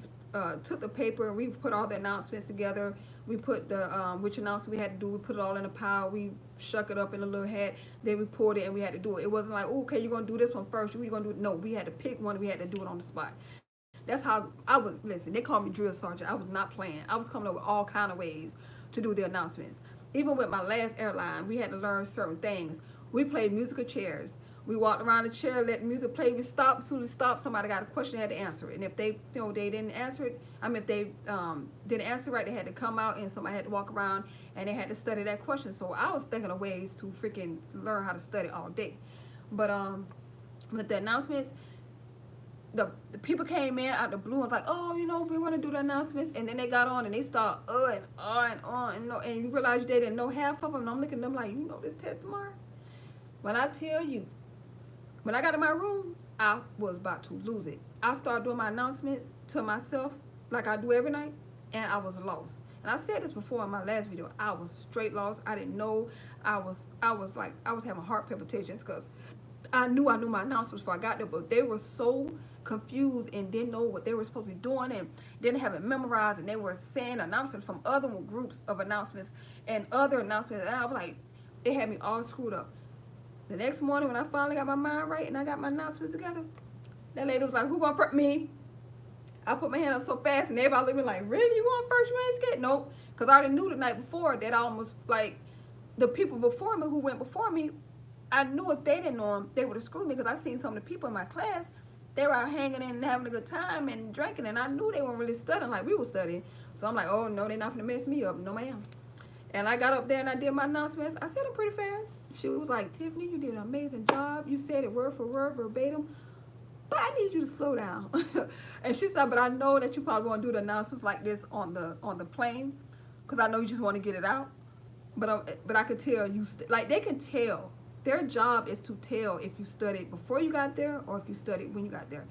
took the paper, we put all the announcements together. We put the which announcement we had to do. We put it all in a pile. We shuck it up in a little hat. Then we poured it, and we had to do it. It wasn't like, oh, okay, you're gonna do this one first. You're gonna do it. No, we had to pick one. We had to do it on the spot. That's how I would listen. They called me drill sergeant. I was not playing. I was coming up with all kind of ways to do the announcements. Even with my last airline, we had to learn certain things. We played musical chairs. We walked around the chair, let the music play. We stopped. As soon as it stopped, somebody got a question, they had to answer it. And if they, they didn't answer it, if they didn't answer right, they had to come out and somebody had to walk around and they had to study that question. So I was thinking of ways to freaking learn how to study all day. But with the announcements, the people came in out the blue and was like, oh, we want to do the announcements. And then they got on and they start and on. And you realize they didn't know half of them. And I'm looking at them like, this test tomorrow? When I tell you, when I got in my room, I was about to lose it. I started doing my announcements to myself like I do every night, and I was lost. And I said this before in my last video. I was straight lost. I didn't know. I was having heart palpitations because I knew my announcements before I got there, but they were so confused and didn't know what they were supposed to be doing and didn't have it memorized, and they were saying announcements from other groups of announcements and other announcements, and I was like, it had me all screwed up. The next morning when I finally got my mind right and I got my announcements together, that lady was like, who going first? Me. I put my hand up so fast and everybody looked at me like, really? You going first? You ain't scared? Nope. Because I already knew the night before that I almost, like, the people before me who went before me, I knew if they didn't know them, they would have screwed me because I seen some of the people in my class, they were out hanging in and having a good time and drinking, and I knew they weren't really studying like we were studying. So I'm like, oh, no, they're not going to mess me up. No, ma'am. And I got up there and I did my announcements. I said them pretty fast. She was like, Tiffany, you did an amazing job. You said it word for word, verbatim. But I need you to slow down. And she said, but I know that you probably want to do the announcements like this on the plane, because I know you just want to get it out. But I could tell you, like they can tell. Their job is to tell if you studied before you got there or if you studied when you got there.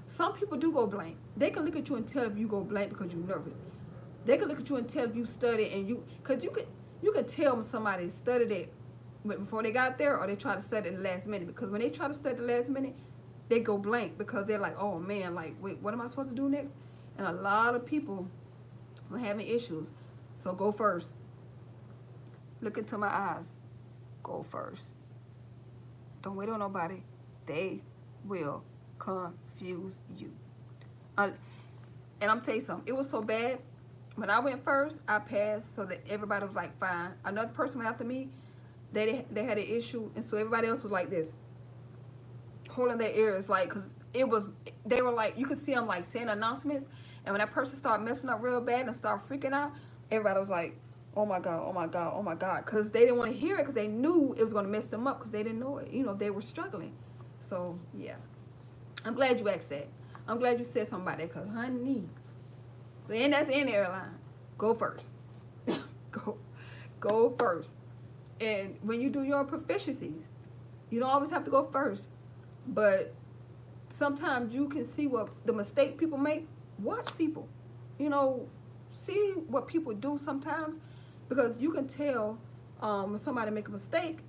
Some people do go blank. They can look at you and tell if you go blank because you're nervous. They can look at you and tell if you studied and because you could tell when somebody studied it before they got there or they try to study at the last minute. Because when they try to study at the last minute, they go blank because they're like, oh man, like, wait, what am I supposed to do next? And a lot of people were having issues. So go first. Look into my eyes. Go first. Don't wait on nobody. They will confuse you. And I'm telling you something. It was so bad. When I went first, I passed so that everybody was like, fine. Another person went after me. They had an issue. And so everybody else was like this, holding their ears, like, because it was, they were like, you could see them like saying announcements, and when that person started messing up real bad and started freaking out, everybody was like, oh my God, oh my God, oh my God, because they didn't want to hear it because they knew it was going to mess them up because they didn't know it. You know, they were struggling. So yeah, I'm glad you asked that. I'm glad you said something about that because, honey, and that's in the airline. Go first. go first. And when you do your proficiencies, you don't always have to go first, but sometimes you can see what the mistake people make. Watch people, you know, see what people do sometimes, because you can tell when somebody make a mistake.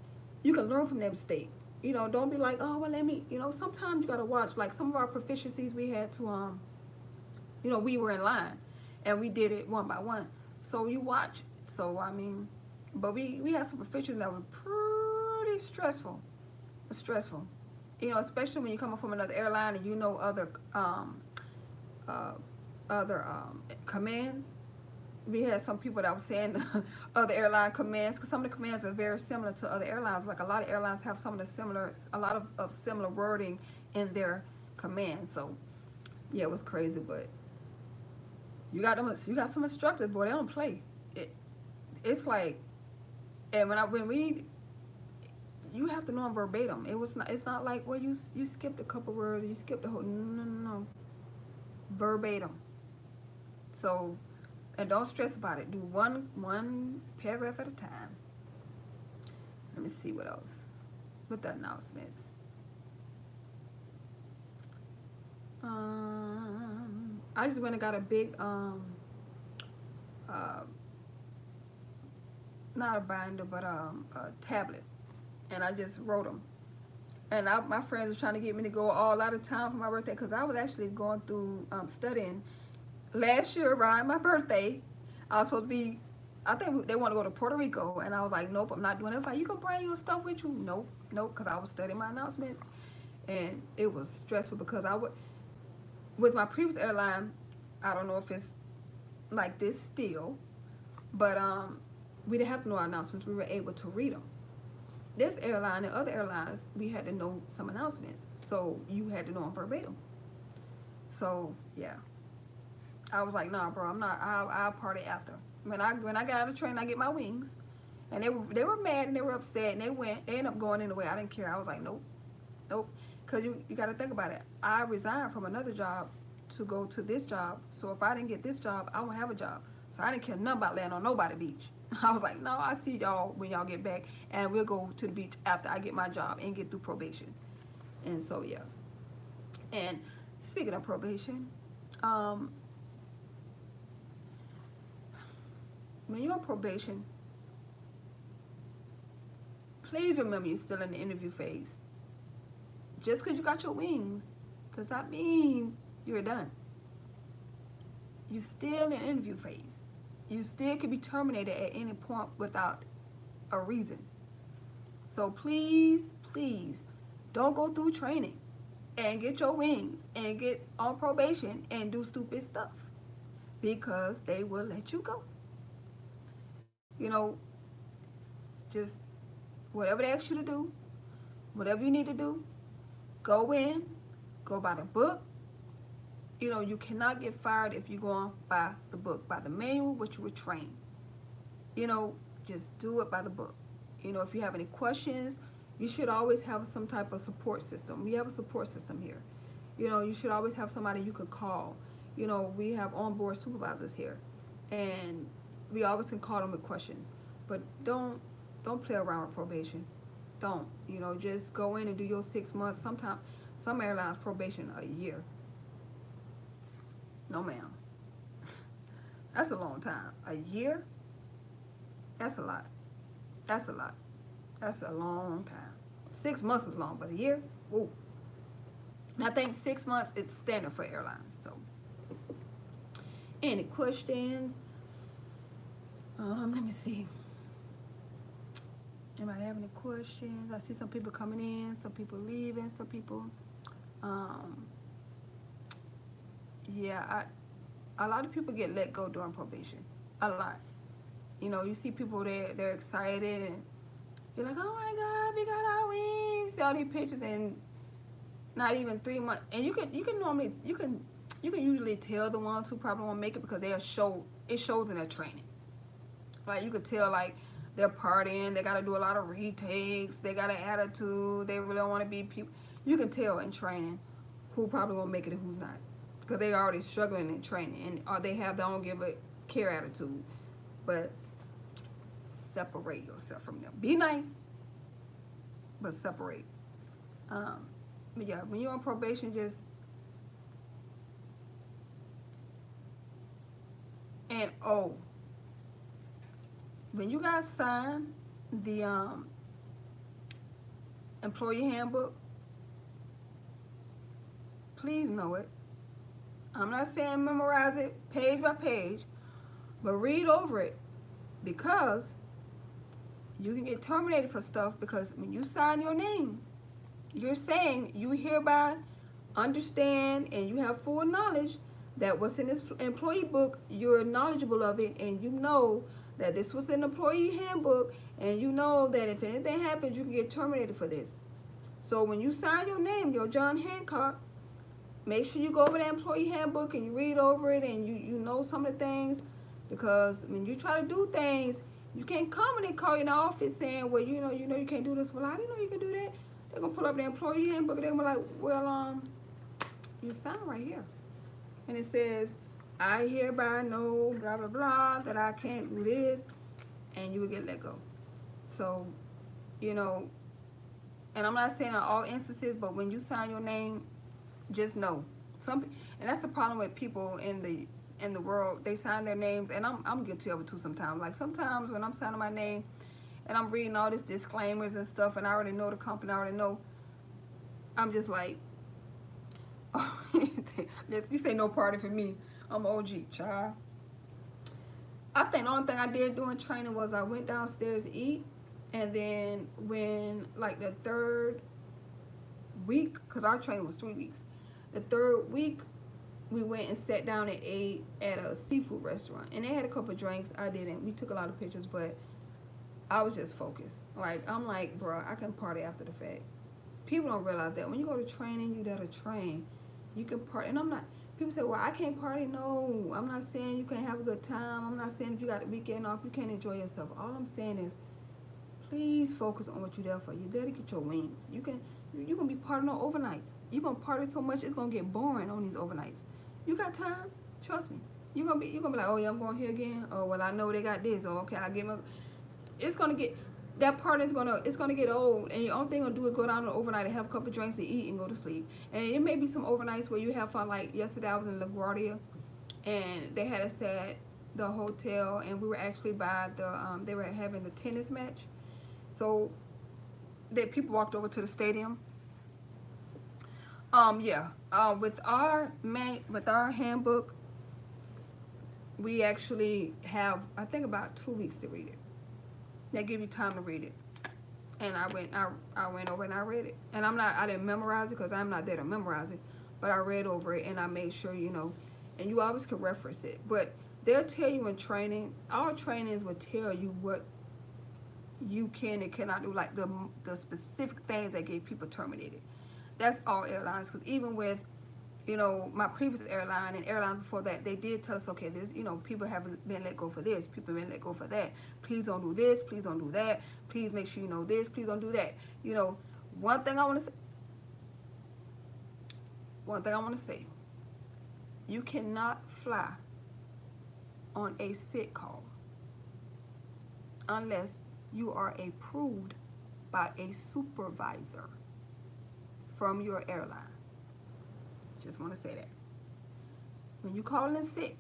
You can learn from that mistake. You know, don't be like, oh well, let me. You know, sometimes you gotta watch. Like some of our proficiencies, we had to you know, we were in line, and we did it one by one. So you watch. So I mean, but we had some proficiencies that were pretty stressful. Stressful. You know, especially when you're coming from another airline and you know other commands. We had some people that were saying other airline commands, because some of the commands are very similar to other airlines. Like a lot of airlines have some of the similar, a lot of similar wording in their commands. So yeah, it was crazy, but you got them. You got some instructors, boy. They don't play. It's like, and when we you have to know them verbatim. It's not like, well, you skipped a couple words, you skipped the whole. No. Verbatim. So, and don't stress about it. Do one paragraph at a time. Let me see what else with the announcements. I just went and got a big not a binder, but a tablet, and I just wrote them. And my friends was trying to get me to go all out of town for my birthday, because I was actually going through studying last year around my birthday. I was supposed to be, I think they want to go to Puerto Rico, and I was like, nope, I'm not doing it. Like, you can bring your stuff with you? Nope, because I was studying my announcements, and it was stressful because with my previous airline, I don't know if it's like this still, but we didn't have to know our announcements. We were able to read them. This airline and other airlines, we had to know some announcements, so you had to know them verbatim. So yeah, I was like, nah, bro, I'm not. I'll party after. When I got out of the train, I get my wings, and they were mad and they were upset, and they ended up going anyway. I didn't care. I was like, nope, because you got to think about it. I resigned from another job to go to this job, so if I didn't get this job, I won't have a job. So I didn't care nothing about laying on nobody beach. I was like, no, I'll see y'all when y'all get back, and we'll go to the beach after I get my job and get through probation. And so, yeah. And speaking of probation, when you're on probation, please remember you're still in the interview phase. Just because you got your wings does not mean you're done. You're still in interview phase. You still can be terminated at any point without a reason. So please, don't go through training and get your wings and get on probation and do stupid stuff, because they will let you go. You know, just whatever they ask you to do, whatever you need to do, go in, go by the book. You know, you cannot get fired if you go on by the book, by the manual, which you were trained. You know, just do it by the book. You know, if you have any questions, you should always have some type of support system. We have a support system here. You know, you should always have somebody you could call. You know, we have onboard supervisors here, and we always can call them with questions. But don't play around with probation. Don't. You know, just go in and do your 6 months. Sometimes some airlines probation a year. No, ma'am. That's a long time. A year? That's a lot. That's a lot. That's a long time. 6 months is long, but a year? Whoa. I think 6 months is standard for airlines. So, any questions? Let me see. Anybody have any questions? I see some people coming in, some people leaving, some people, yeah, a lot of people get let go during probation. A lot. You know, you see people they're excited, and you're like, oh my God, we got our wings. See all these pictures, and not even 3 months. And you can usually tell the ones who probably won't make it because it shows in their training. Like you could tell like they're partying, they gotta do a lot of retakes, they got an attitude, they really don't want to be people. You can tell in training who probably won't make it and who's not. Because they already struggling in training and or they have their own give a care attitude. But separate yourself from them. Be nice, but separate. But yeah, when you're on probation, just and when you guys sign the employee handbook, please know it. I'm not saying memorize it page by page, but read over it because you can get terminated for stuff because when you sign your name, you're saying you hereby understand and you have full knowledge that what's in this employee book, you're knowledgeable of it and you know that this was an employee handbook and you know that if anything happens, you can get terminated for this. So when you sign your name, your John Hancock, make sure you go over the employee handbook and you read over it and you know some of the things because when you try to do things, you can't come and call you in the office saying, well, you know you can't do this. Well, I didn't know you can do that. They're going to pull up the employee handbook and they're going to be like, well, you sign right here. And it says, I hereby know, blah, blah, blah, that I can't do this, and you will get let go. So, and I'm not saying in all instances, but when you sign your name, just know. And that's the problem with people in the world. They sign their names, and I'm guilty of it too sometimes. Like sometimes when I'm signing my name, and I'm reading all these disclaimers and stuff, and I already know the company, I already know, I'm just like, you say no party for me. I'm OG, child. I think the only thing I did during training was I went downstairs to eat, and then when, like, the third week, because our training was 3 weeks, the third week, we went and sat down and ate at a seafood restaurant, and they had a couple of drinks. I didn't. We took a lot of pictures, but I was just focused. Like, I'm like, bro, I can party after the fact. People don't realize that. When you go to training, you gotta train. You can party. And I'm not, people say, well, I can't party. No, I'm not saying you can't have a good time. I'm not saying if you got the weekend off, you can't enjoy yourself. All I'm saying is, please focus on what you're there for. You're there to get your wings. You can be partying on overnights. You're going to party so much, it's going to get boring on these overnights. You got time? Trust me. You're gonna be like, oh, yeah, I'm going here again. Oh, well, I know they got this. Oh, okay, I'll give them. It's going to get, that party is going to get old. And the only thing you're going to do is go down overnight and have a couple of drinks and eat and go to sleep. And it may be some overnights where you have fun. Like yesterday, I was in LaGuardia, and they had us at the hotel, and we were actually by the, they were having the tennis match. So that people walked over to the stadium. With our handbook, we actually have, I think, about 2 weeks to read it. They give you time to read it. And I went over and I read it. And I didn't memorize it because I'm not there to memorize it. But I read over it and I made sure, and you always can reference it. But they'll tell you in training, our trainings will tell you what you can and cannot do, like the specific things that get people terminated. That's all airlines, because even with, my previous airline and airlines before that, they did tell us, okay, this, people haven't been let go for this, people have been let go for that. Please don't do this, please don't do that. Please make sure you know this, please don't do that. One thing I want to say, you cannot fly on a sick call unless you are approved by a supervisor from your airline. Just want to say that. When you call in sick,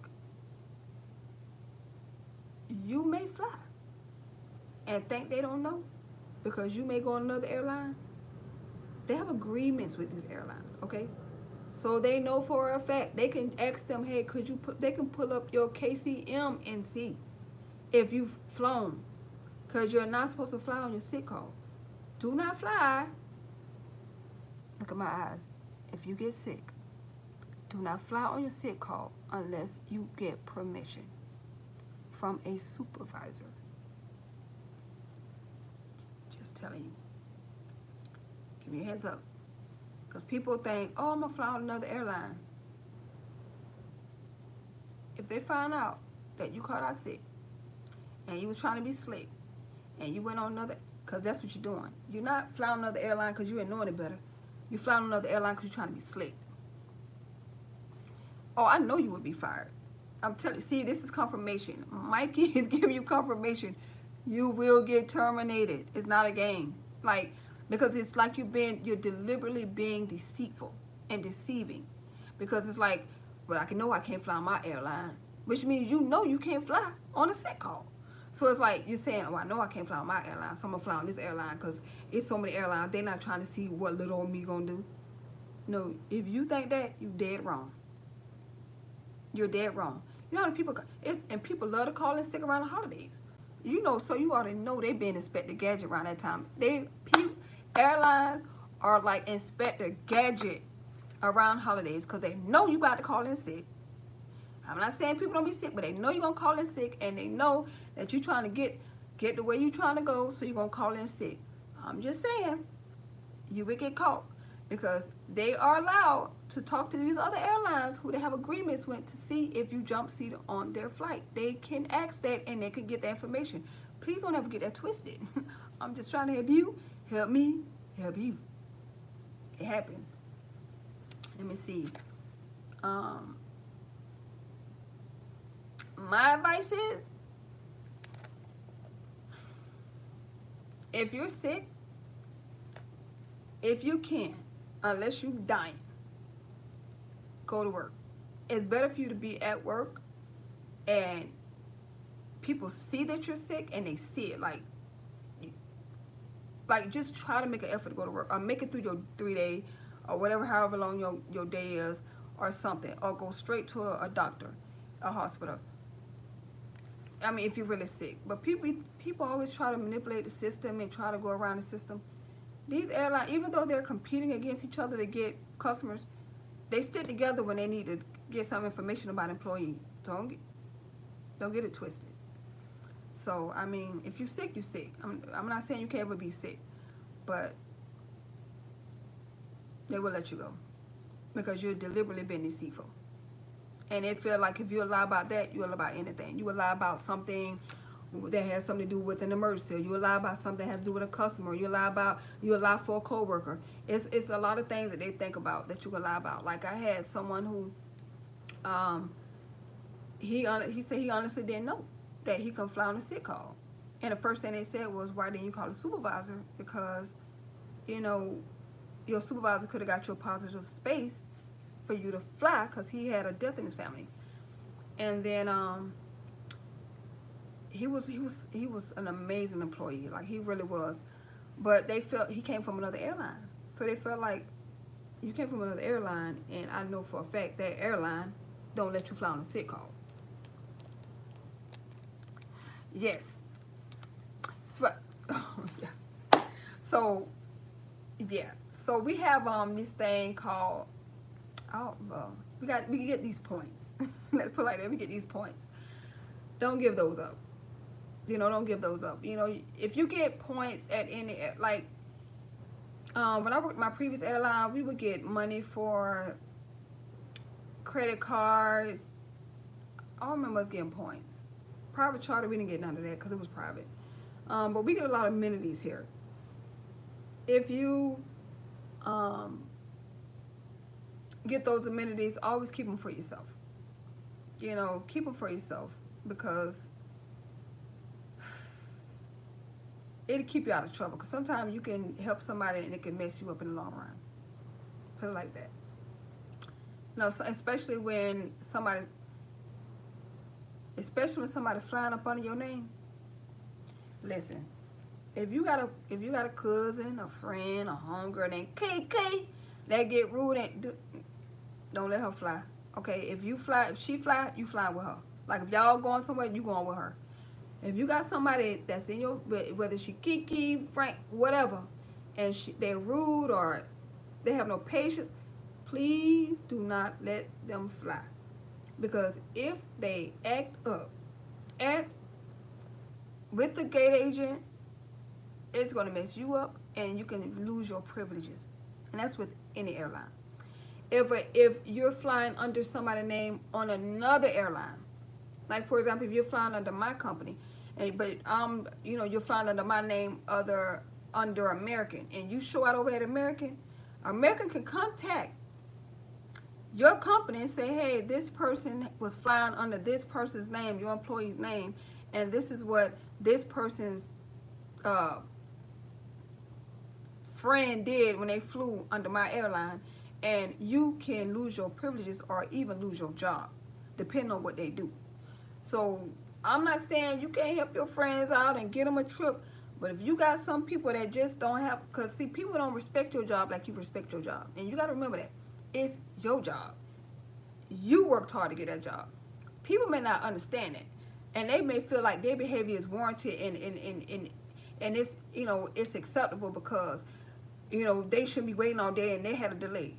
you may fly and think they don't know because you may go on another airline. They have agreements with these airlines, okay? So they know for a fact. They can ask them, hey, they can pull up your KCM and see if you've flown, because you're not supposed to fly on your sick call. Do not fly. Look at my eyes. If you get sick, do not fly on your sick call unless you get permission from a supervisor. Just telling you. Give me a heads up. Because people think, oh, I'm going to fly on another airline. If they find out that you called out sick and you was trying to be slick and you went on another, because that's what you're doing. You're not flying on another airline because you ain't knowing it better. You're flying on another airline because you're trying to be slick. Oh, I know you would be fired. I'm telling you, see, this is confirmation. Mikey is giving you confirmation. You will get terminated. It's not a game. Like, because it's like you're deliberately being deceitful and deceiving. Because it's like, well, I know I can't fly on my airline, which means you know you can't fly on a sick call. So it's like you're saying, oh, I know I can't fly on my airline, so I'm going to fly on this airline because it's so many airlines. They're not trying to see what little old me going to do. No, if you think that, you're dead wrong. You're dead wrong. You know how people, and people love to call in sick around the holidays. You know, so you already know they being Inspector Gadget around that time. Airlines are like Inspector Gadget around holidays because they know you about to call in sick. I'm not saying people don't be sick, but they know you're going to call in sick, and they know that you're trying to get the way you're trying to go, so you're going to call in sick. I'm just saying, you would get caught because they are allowed to talk to these other airlines who they have agreements with to see if you jump seat on their flight. They can ask that, and they can get that information. Please don't ever get that twisted. I'm just trying to help you, help me, help you. It happens. Let me see. My advice is, if you're sick, if you can, unless you're dying, go to work. It's better for you to be at work and people see that you're sick and they see it. Like just try to make an effort to go to work or make it through your 3-day or whatever, however long your day is or something, or go straight to a doctor, a hospital. I mean, if you're really sick. But people always try to manipulate the system and try to go around the system. These airlines, even though they're competing against each other to get customers, they stick together when they need to get some information about employee. Don't get it twisted. So, I mean, if you're sick, you're sick. I'm not saying you can't ever be sick, but they will let you go because you're deliberately being deceitful. And they feel like if you lie about that, you will lie about anything. You will lie about something that has something to do with an emergency. Or you will lie about something that has to do with a customer. You will lie for a coworker. It's a lot of things that they think about that you will lie about. Like I had someone who, he said he honestly didn't know that he couldn't fly on a sick call. And the first thing they said was, why didn't you call the supervisor? Because, you know, your supervisor could have got you a positive space for you to fly because he had a death in his family. And then he was an amazing employee, like he really was. But they felt he came from another airline, so they felt like you came from another airline, and I know for a fact that airline don't let you fly on a sick call. Yes. So, yeah. So yeah. So we have this thing called, we can get these points. Let's put it like that. We get these points. Don't give those up. You know, don't give those up. You know, if you get points at any, like, when I worked my previous airline, we would get money for credit cards. I don't remember us getting points. Private charter, we didn't get none of that because it was private. But we get a lot of amenities here. If you get those amenities, always keep them for yourself. You know, keep them for yourself because it'll keep you out of trouble. Because sometimes you can help somebody and it can mess you up in the long run. Put it like that. You know, so especially when somebody's flying up under your name. Listen, if you got a cousin, a friend, a homegirl named KK that get rude, don't let her fly. Okay, if she fly, you fly with her. Like if y'all going somewhere, you going with her. If you got somebody that's in your, whether she Kiki, Frank, whatever, and they're rude or they have no patience, please do not let them fly. Because if they act up with the gate agent, it's going to mess you up and you can lose your privileges. And that's with any airline. If you're flying under somebody's name on another airline, like for example, if you're flying under my company, but you're flying under my name under American, and you show out over at American, American can contact your company and say, hey, this person was flying under this person's name, your employee's name, and this is what this person's friend did when they flew under my airline, and you can lose your privileges or even lose your job, depending on what they do. So I'm not saying you can't help your friends out and get them a trip, but if you got some people that just don't have, because see, people don't respect your job like you respect your job, and you got to remember that it's your job. You worked hard to get that job. People may not understand it, and they may feel like their behavior is warranted and it's it's acceptable because they shouldn't be waiting all day and they had a delay.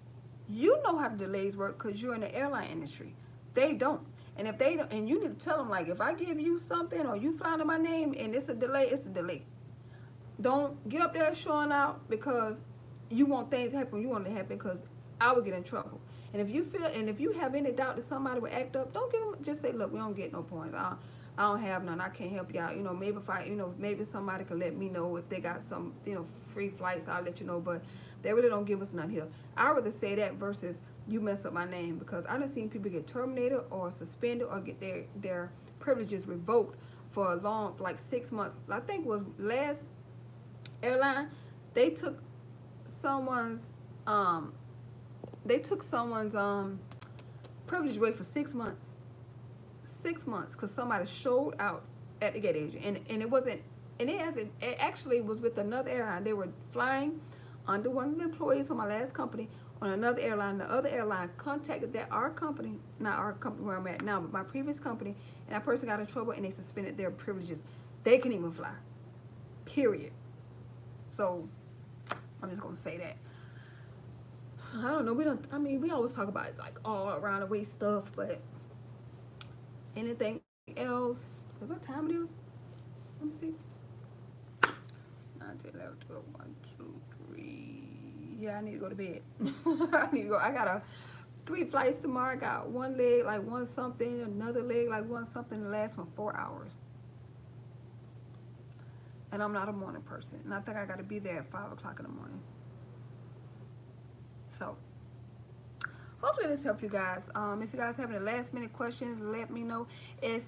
You know how the delays work because you're in the airline industry. They don't. And if they don't, and you need to tell them, like, if I give you something or you fly under my name and it's a delay, it's a delay. Don't get up there showing out because you want things to happen. You want it to happen because I would get in trouble. And if you have any doubt that somebody will act up, don't give them. Just say, look, we don't get no points. I don't have none. I can't help you out. Maybe if maybe somebody could let me know if they got some, free flights. I'll let you know. But they really don't give us none here. I'd rather say that versus you mess up my name, because I done seen people get terminated or suspended or get their privileges revoked for a long, like 6 months. I think it was last airline, they took someone's privilege away for 6 months. 6 months because somebody showed out at the gate agent, and it wasn't, and it actually was with another airline. They were flying under one of the employees from my last company on another airline. The other airline contacted our company, not our company where I'm at now, but my previous company, and that person got in trouble and they suspended their privileges. They couldn't even fly, period. So I'm just gonna say that. I don't know, we always talk about like all around the way stuff, but anything else? What time it is? Let me see. 9, 10, 11, 12, 1, 2, 3. Yeah, I need to go to bed. I need to go. I got 3 flights tomorrow. I got one leg like one something, another leg like one something. The last one 4 hours. And I'm not a morning person, and I think I got to be there at 5 o'clock in the morning. So hopefully this helped you guys. If you guys have any last minute questions, let me know. Let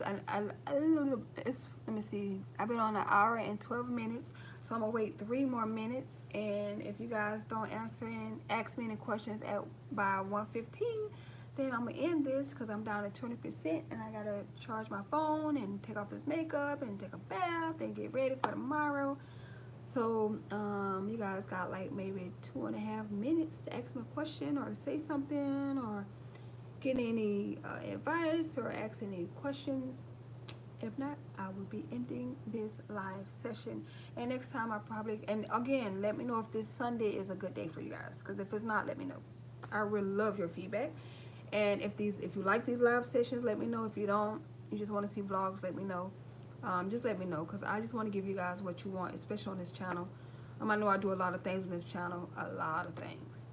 me see. I've been on 1 hour and 12 minutes, so I'm gonna wait 3 more minutes. And if you guys don't answer and ask me any questions by 1:15, then I'm gonna end this because I'm down to 20%, and I gotta charge my phone and take off this makeup and take a bath and get ready for tomorrow. So you guys got like maybe 2.5 minutes to ask me a question or to say something or get any advice or ask any questions. If not, I will be ending this live session. And next time and again, let me know if this Sunday is a good day for you guys. Because if it's not, let me know. I really love your feedback. And if you like these live sessions, let me know. If you don't, you just want to see vlogs, let me know. Just let me know, because I just want to give you guys what you want, especially on this channel. I know I do a lot of things on this channel, a lot of things.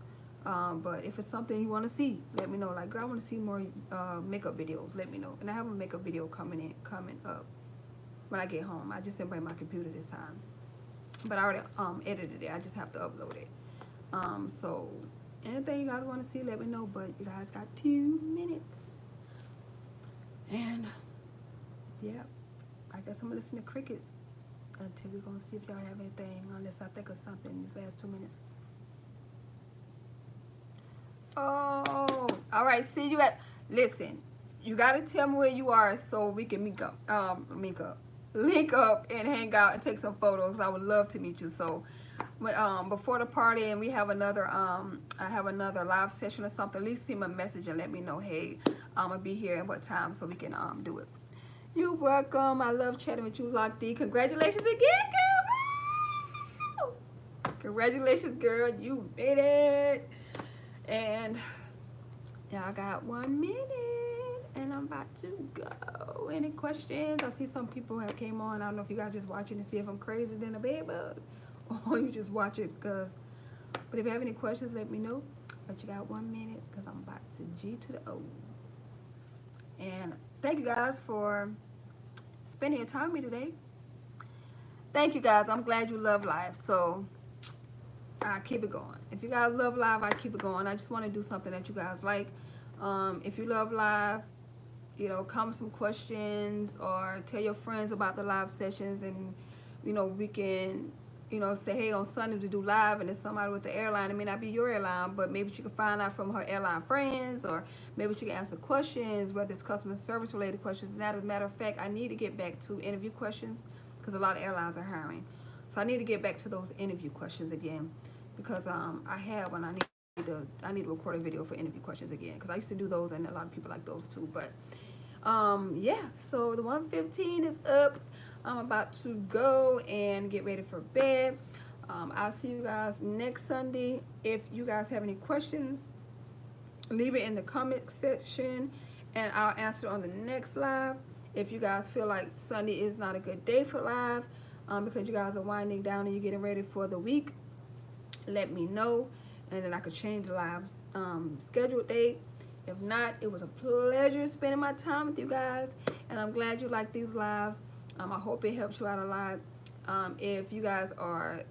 But if it's something you want to see, let me know. Like, girl, I want to see more makeup videos. Let me know. And I have a makeup video coming up when I get home. I just didn't bring my computer this time, but I already edited it. I just have to upload it. So anything you guys want to see, let me know. But you guys got 2 minutes, and yeah. I guess I'm gonna listen to crickets until we're gonna see if y'all have anything, unless I think of something in these last 2 minutes. Oh, all right. See you listen, you gotta tell me where you are so we can link up and hang out and take some photos. I would love to meet you. So before the party and we have another I have another live session or something, at least send me a message and let me know, hey, I'm gonna be here at what time so we can do it. You're welcome. I love chatting with you, Lock D. Congratulations again, girl. Congratulations, girl. You made it. And y'all got 1 minute, and I'm about to go. Any questions? I see some people have came on. I don't know if you guys just watching to see if I'm crazy than a bed bug, or you just watch it because. But if you have any questions, let me know. but you got 1 minute because I'm about to G to the O. And thank you guys for spending your time with me today. Thank you guys. I'm glad you love life. So I keep it going. If you guys love live, I keep it going. I just want to do something that you guys like. If you love live, come with some questions or tell your friends about the live sessions, and we can say, hey, on Sundays we do live, and it's somebody with the airline. It may not be your airline, but maybe she can find out from her airline friends, or maybe she can answer questions, whether it's customer service related questions. And as a matter of fact, I need to get back to interview questions because a lot of airlines are hiring. So I need to get back to those interview questions again, because I have one. I need to record a video for interview questions again, because I used to do those, and a lot of people like those too. But yeah, so the 1:15 is up. I'm about to go and get ready for bed. I'll see you guys next Sunday. If you guys have any questions, leave it in the comment section and I'll answer on the next live. If you guys feel like Sunday is not a good day for live, because you guys are winding down and you're getting ready for the week, let me know, and then I could change the live's scheduled date. If not, it was a pleasure spending my time with you guys, and I'm glad you like these lives. I hope it helps you out a lot. If you guys are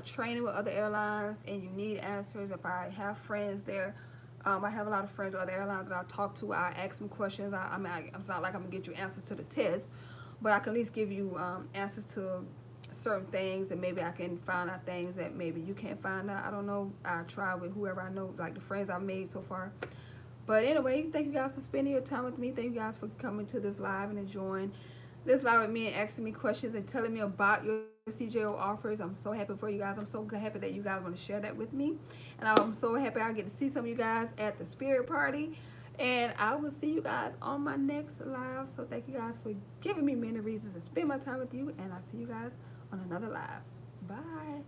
training with other airlines and you need answers, if I have friends there, I have a lot of friends with other airlines that I'll talk to. I'll ask them questions. It's not like I'm going to get you answers to the test, but I can at least give you answers to certain things, and maybe I can find out things that maybe you can't find out. I don't know. I try with whoever I know, like the friends I've made so far. But anyway, thank you guys for spending your time with me. Thank you guys for coming to this live and enjoying this live with me and asking me questions and telling me about your CJO offers. I'm so happy for you guys. I'm so happy that you guys want to share that with me. And I'm so happy I get to see some of you guys at the Spirit Party. And I will see you guys on my next live. So thank you guys for giving me many reasons to spend my time with you. And I'll see you guys on another live. Bye.